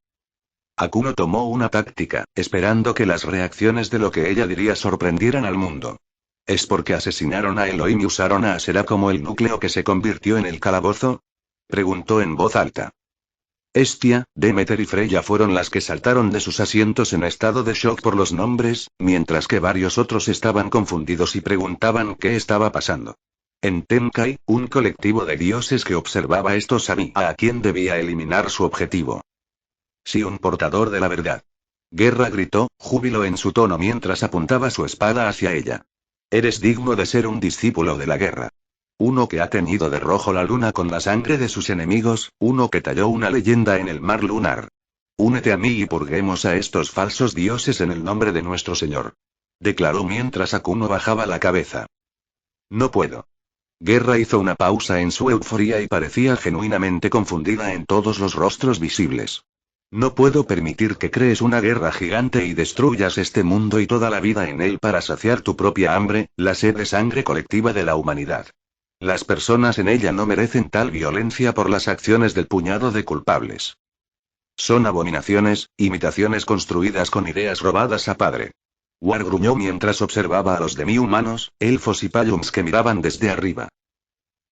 Akuno tomó una táctica, esperando que las reacciones de lo que ella diría sorprendieran al mundo. ¿Es porque asesinaron a Elohim y usaron a Asera como el núcleo que se convirtió en el calabozo? Preguntó en voz alta. Hestia, Demeter y Freya fueron las que saltaron de sus asientos en estado de shock por los nombres, mientras que varios otros estaban confundidos y preguntaban qué estaba pasando. En Tenkai, un colectivo de dioses que observaba esto sabía a quién debía eliminar su objetivo. Sí, un portador de la verdad. Guerra gritó, júbilo en su tono mientras apuntaba su espada hacia ella. Eres digno de ser un discípulo de la guerra. Uno que ha teñido de rojo la luna con la sangre de sus enemigos, uno que talló una leyenda en el mar lunar. Únete a mí y purguemos a estos falsos dioses en el nombre de nuestro Señor. Declaró mientras Akuno bajaba la cabeza. No puedo. Guerra hizo una pausa en su euforia y parecía genuinamente confundida en todos los rostros visibles. No puedo permitir que crees una guerra gigante y destruyas este mundo y toda la vida en él para saciar tu propia hambre, la sed de sangre colectiva de la humanidad. Las personas en ella no merecen tal violencia por las acciones del puñado de culpables. Son abominaciones, imitaciones construidas con ideas robadas a padre. War gruñó mientras observaba a los demi-humanos, elfos y payums que miraban desde arriba.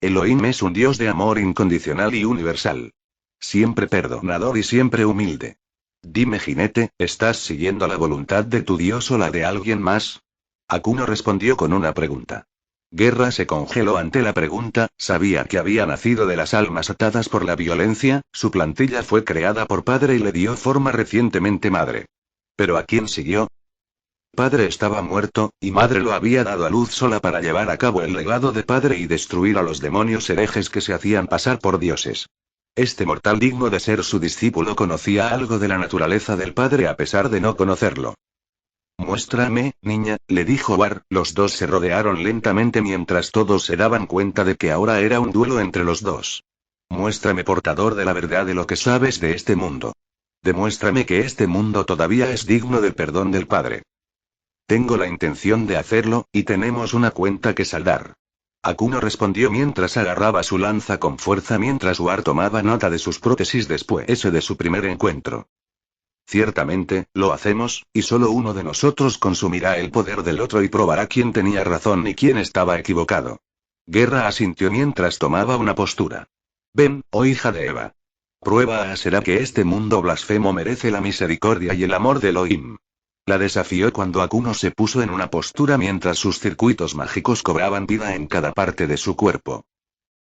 Elohim es un dios de amor incondicional y universal. Siempre perdonador y siempre humilde. Dime, jinete, ¿estás siguiendo la voluntad de tu dios o la de alguien más? Akuno respondió con una pregunta. Guerra se congeló ante la pregunta, sabía que había nacido de las almas atadas por la violencia, su plantilla fue creada por padre y le dio forma recientemente madre. ¿Pero a quién siguió? Padre estaba muerto, y madre lo había dado a luz sola para llevar a cabo el legado de padre y destruir a los demonios herejes que se hacían pasar por dioses. Este mortal digno de ser su discípulo conocía algo de la naturaleza del padre a pesar de no conocerlo. Muéstrame, niña, le dijo War. Los dos se rodearon lentamente mientras todos se daban cuenta de que ahora era un duelo entre los dos. Muéstrame, portador de la verdad, de lo que sabes de este mundo. Demuéstrame que este mundo todavía es digno del perdón del Padre. Tengo la intención de hacerlo, y tenemos una cuenta que saldar. Akuno respondió mientras agarraba su lanza con fuerza mientras War tomaba nota de sus prótesis después de su primer encuentro. Ciertamente, lo hacemos, y solo uno de nosotros consumirá el poder del otro y probará quién tenía razón y quién estaba equivocado. Guerra asintió mientras tomaba una postura. Ven, oh hija de Eva. Prueba será que este mundo blasfemo merece la misericordia y el amor de Elohim. La desafió cuando Akuno se puso en una postura mientras sus circuitos mágicos cobraban vida en cada parte de su cuerpo.